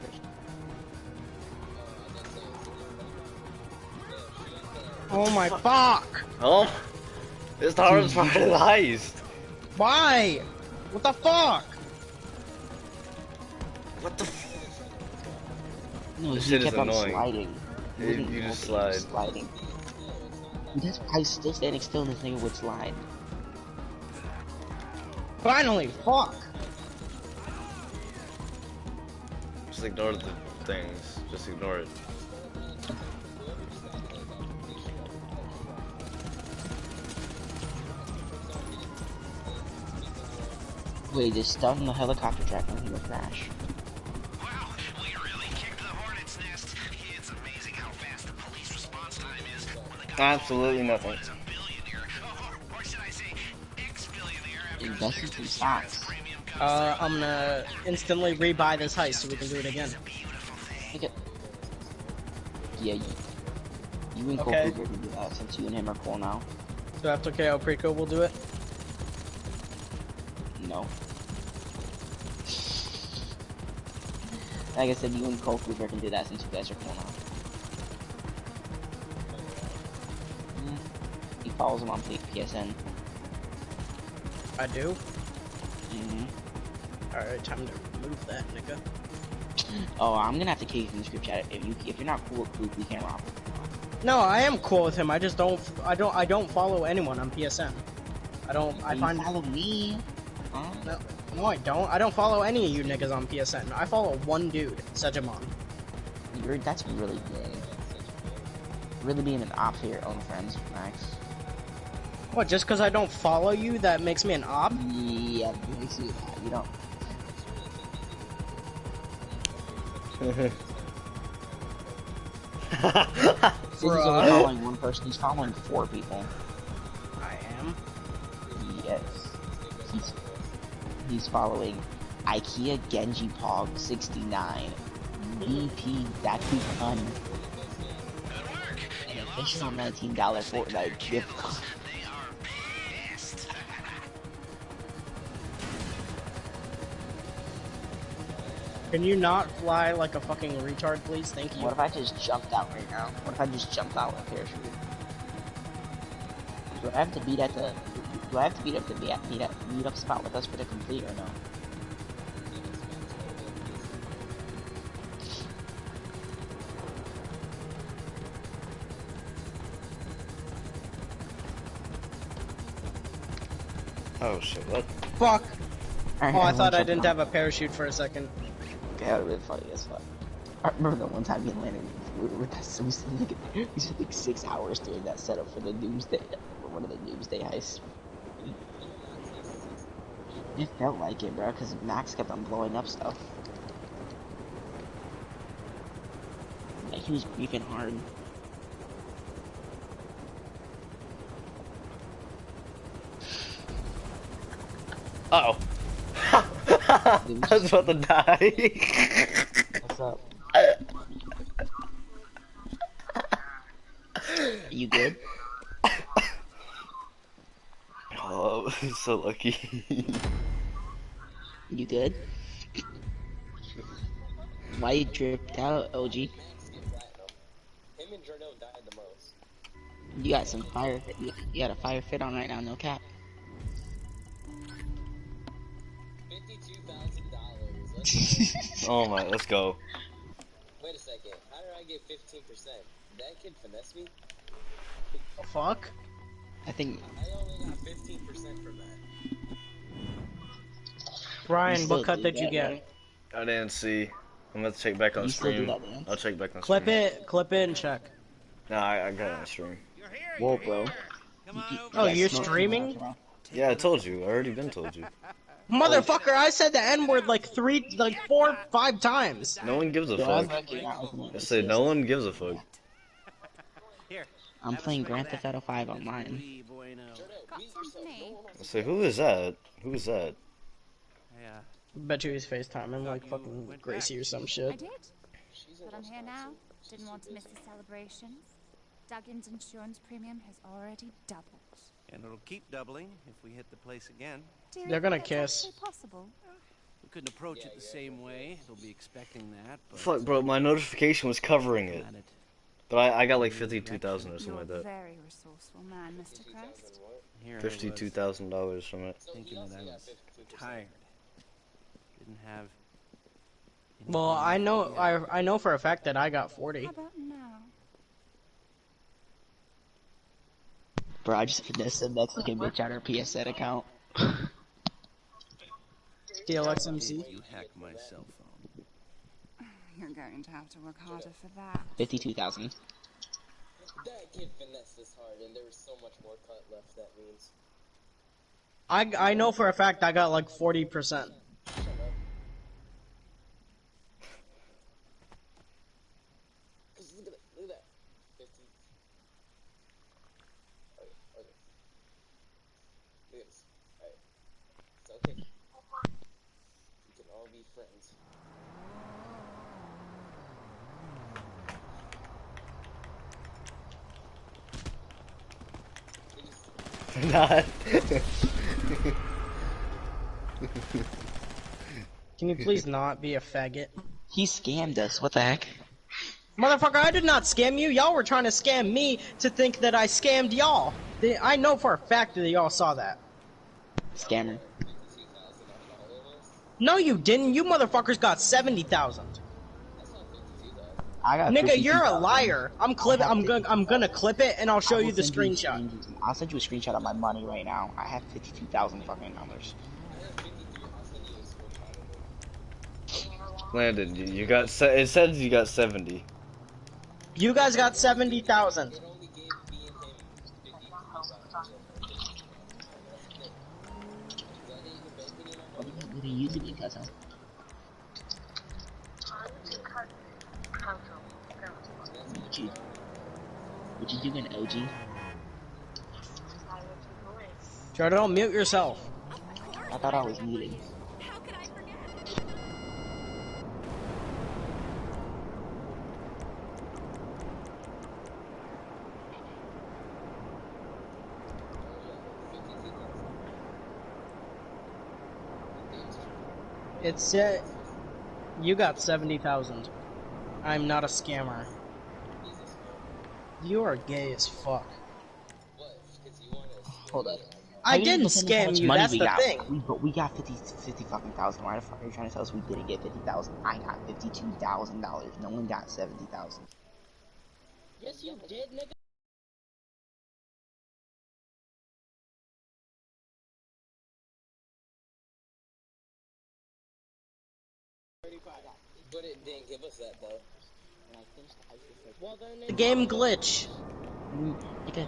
Oh my fuck! Oh, it's the hardest part of the heist. Why? What the fuck? What the f- No, This he shit is kept on annoying. sliding. He You- wasn't you just walking, he was slide. Sliding. That's why he's still standing still and this nigga would slide. Finally, fuck! Just ignore the things. Just ignore it. Wait, just stuck in the helicopter track and he will crash. Wow, we really kicked the hornet's nest. It's amazing how fast the police response time is. When the guy Absolutely nothing. is a billionaire, or should I say, ex-billionaire after Invest in some stocks. premium comes I'm gonna instantly rebuy this heist so we can do it again. Nigga. Yeah, you and Cole Okay. Kruger can do that since you and him are cool now. So after KO Preco, we'll do it. No. Like I said, you and Cole Kruger can do that since you guys are cool now. He follows him on PSN. I do? Mm-hmm. Alright, time to remove that, nigga. Oh, I'm gonna have to kick you from this group chat. If you're not cool with Luke, we can't rock. No, I am cool with him. I just don't follow anyone on PSN. I find follow me. Huh? no, I don't. I don't follow any of you niggas on PSN. I follow one dude, Sejamon. That's really gay. Really being an op to your own friends, Max. What? Just because I don't follow you, that makes me an op? Yeah, you see that. You don't. He's only Bruh. following one person. He's following 4 people. I am. Yes. He's following IKEA Genji Pog 69, BP Daku Kun, an additional $19 Fortnite gift card. Can you not fly like a fucking retard, please? Thank you. What if I just jumped out right now? What if I just jumped out with a parachute? Do I have to beat at the? Do I have to beat up the meet up spot with us for the complete or no? Oh shit, what? Fuck! Alright, Oh, I everyone thought I jump didn't out. have a parachute for a second. Okay, that would've been funny as fuck. I remember the one time we landed with that, so we spent like 6 hours doing that setup for the Doomsday, for one of the Doomsday heists. It felt like it, bro, because Max kept on blowing up stuff. Like, he was beefing hard. Uh oh. I was about to die. What's up? You good? Oh, I'm so lucky. You good? Why you dripped out, OG? Max get platinum. Him and Jordo died the most. You got some fire. You got a fire fit on right now, no cap. $52,000. Oh my, let's go. Wait a second. How did I get 15%? Did that kid finesse me? Fuck? I think I only got 15% from that. Ryan, still what cut do did you that, get? right? I didn't see. I'm gonna check back on You still do stream. that dance? I'll check back on Clip stream. it, and check. No, I got it on stream. Whoa, bro. Oh, got you're smoked streaming? too much, Yeah, I told you. I already been told you. Motherfucker, I said the N-word like 4, 5 times. No one gives a bro. Yo, I'm fuck. lucky not opening I this said no PS. one gives a fuck. I'm playing Grand Theft Auto 5 online. Jordo, mute yourself. No one I say, who is that? Who is that? Bet you he's FaceTiming like fucking Gracie or some I shit. did, She's in but I'm here Wisconsin. now. Didn't want to miss the celebrations. Duggan's insurance premium has already doubled. And it'll keep doubling if we hit the place again. Do you They're reckon gonna that's kiss. actually possible? We couldn't approach it the same way. They'll be expecting that, but Fuck, bro, my notification was covering it. at it. But I got like 52,000 or something You're like a that. very resourceful man, Mr. Crest. Here I was $52,000 from it. So he thinking also that I got was 52%. tired. Didn't have. Well, I know for a fact that I got 40. How about now? Bro, I just finessed the Mexican bitch out her PSN account. DLXMC. You hack my cell phone. You're going to have to work harder for that. 52,000. That kid finessed this hard, and there was so much more cut left. That means. I know for a fact I got like 40%. Shut up. Cause look at that. Look at that. 50. Okay. Okay. Look at this. Alright. It's okay. We can all be friends. Please. Not. Can you please not be a faggot? He scammed us. What the heck? Motherfucker, I did not scam you. Y'all were trying to scam me to think that I scammed y'all. I know for a fact that y'all saw that. Scammer. 52,000 off all of us. No, you didn't. You motherfuckers got 70,000. That's not 52,000. I got Nigga, you're a 52,000. liar. I'm gonna clip it and I'll show I you will the send you a screenshot. I'll send you a screenshot of my money right now. I have 52,000 fucking dollars. I have 53. I'll send you a screenshot of it. Landon, you got. It says you got 70. You guys got 70,000. It only gave me and him 52,000. What are you using it because of? What you doing, OG? Try to mute yourself. I thought I was muted. It's You got 70,000. I'm not a scammer. You are gay as fuck. Hold up. I How you didn't defending how scam much you, money that's we the got? thing. But we got 50 fucking thousand. Why the fuck are you trying to tell us we didn't get $50,000? I got $52,000. No one got 70,000. Yes, you did, nigga. But it didn't give us that though. Well, then the game glitch. Nigga,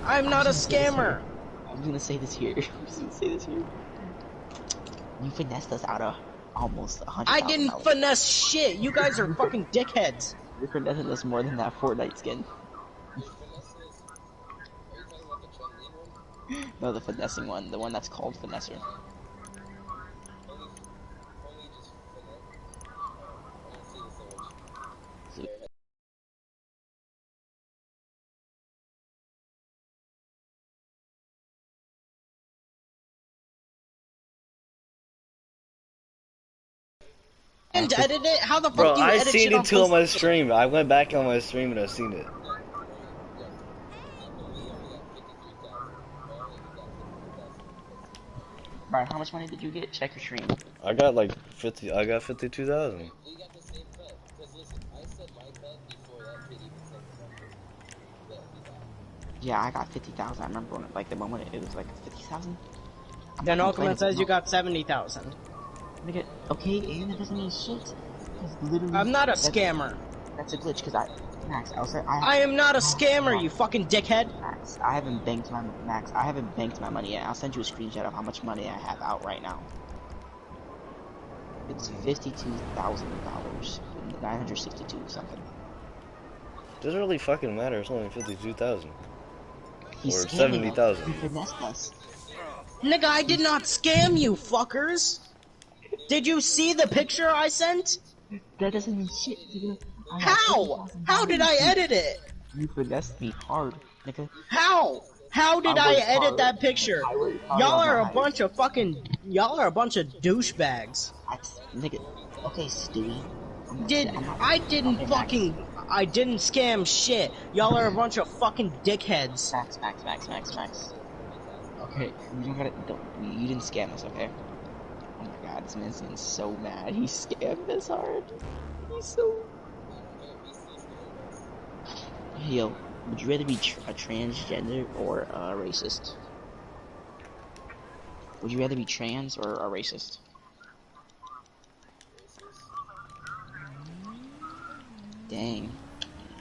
I'm not a scammer. I'm gonna say this here. I'm just gonna say this here. You finessed us out of almost $100,000. I didn't finesse shit. You guys are fucking dickheads. You're finessing us more than that Fortnite skin. Are you talking about the Chun-Li one? No, the finessing one. The one that's called Finesser. Only just finesse. I don't see this image. And edit it? How the fuck Bro, do you I edit seen shit it on too on my PlayStation? stream. I went back on my stream and I seen it. Brian, how much money did you get? Check your stream. I got like 50. I got 52,000. We got the same cut. Cause listen, I said my cut before that kid even said the number that he got. Yeah, I got 50,000. I remember when, like, the moment it was like 50,000. Then Ultimate says you got 70,000. Nigga, okay, and that doesn't mean shit. Literally, I'm not a scammer. That's a glitch, cause Max, I am not a scammer, you fucking dickhead. Max, I haven't banked my money yet. I'll send you a screenshot of how much money I have out right now. It's $52,000, 962 something. Doesn't really fucking matter. It's only 52,000 He's or scamming us. 70,000. He finessed us. Nigga, I did not scam you, fuckers. Did you see the picture I sent? That doesn't mean shit, nigga. How? How did I edit it? You finessed me hard, nigga. How? How did I edit that picture? Y'all are a bunch of douchebags. Nigga, okay, Stewie. I didn't scam shit. Y'all are a bunch of fucking dickheads. Max. Okay, you didn't scam us, okay? Oh my god, this man's getting so mad. He scammed us hard. He's so... Yo, would you rather be a transgender or a racist? Would you rather be trans or a racist? Dang.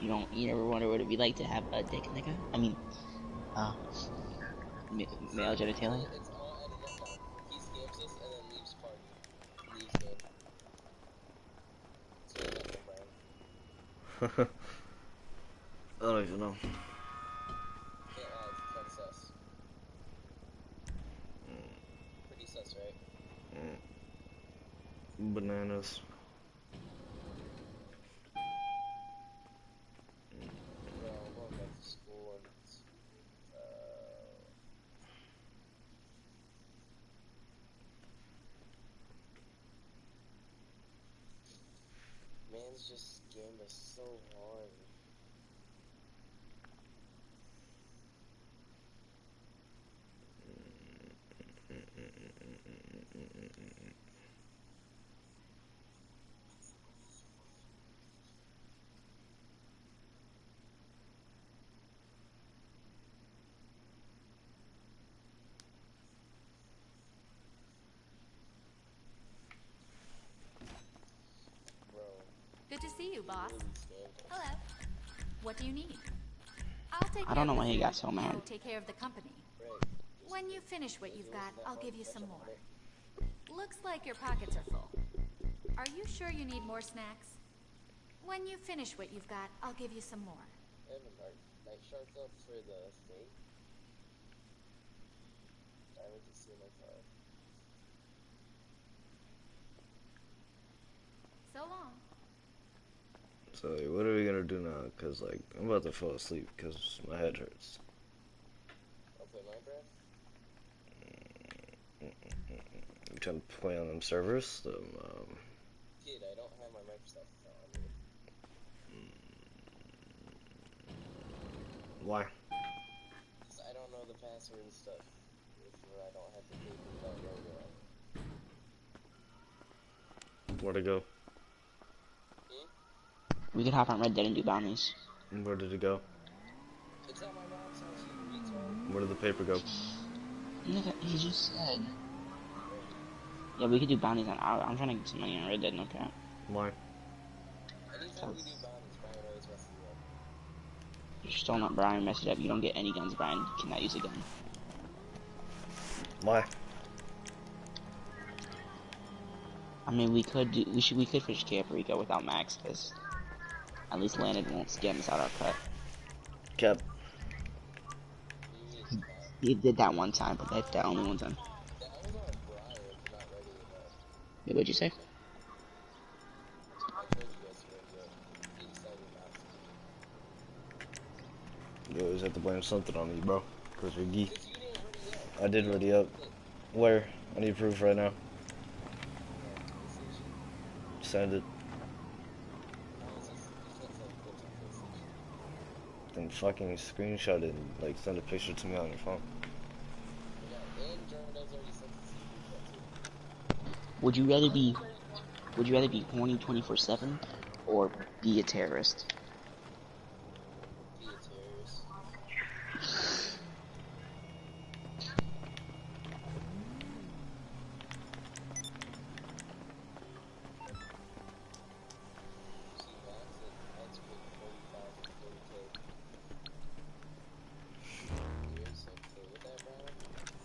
You never wonder what it'd be like to have a dick, nigga? I mean, male genitalia? It's all edited now. He scams us and then leaves party. Leaves game. So we got no Brian. I don't even know. Can't lie, it's kinda sus. Pretty sus, right? Bananas. Bro, I'm going back to school and man's just scammed us so hard. Bro, Good to see you, boss. really scammed us. Hello. What do you need? I'll take I don't know care why of he the got food. so mad. You take care of the company. Right. When you finish what you've got, I'll give you some more. Looks like your pockets are full. Are you sure you need more snacks? When you finish what you've got, I'll give you some more. Evan, are night sharks up for the thing? I went to see my car. So long. So what are we gonna do now? Cause like I'm about to fall asleep because my head hurts. I'll play Minecraft? I'm trying to play on them servers. don't have my Microsoft account on me. Why? Because I don't know the password and stuff. If I don't have the paper without logo on. Where to go? We could hop on Red Dead and do bounties. Where did it go? It's at my mom's house, you retard. Where did the paper go? Nigga, he just said. Yeah, we could do bounties on. I'm trying to get some money on Red Dead, no cap. Why? Anytime we do bounties, Brian always messes me up. You're still not Brian, mess it up. You don't get any guns, Brian. You cannot use a gun. Why? I mean, we could fish Caprica without Max, because at least Landon won't scam us out our cut. Cap. He did that one time, but that's the only one time. That was on Brian, not ready enough. Yeah, what'd you say? I told you yesterday, but he decided not to. You always have to blame something on me, bro. Cause you're geek. Because you didn't ready up. I did ready up. Where? I need proof right now. Send it. Then fucking screenshot it and like send a picture to me on your phone. Would you rather be horny 24/7 or be a terrorist? Be a terrorist.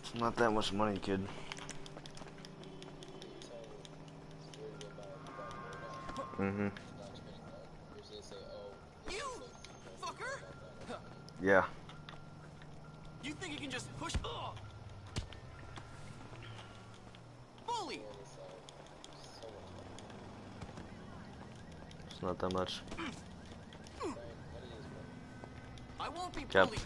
It's not that much money, kid. Mm-hmm. You fucker! Yeah. You think you can just push? Bully! It's not that much. I won't be Cap. bullied.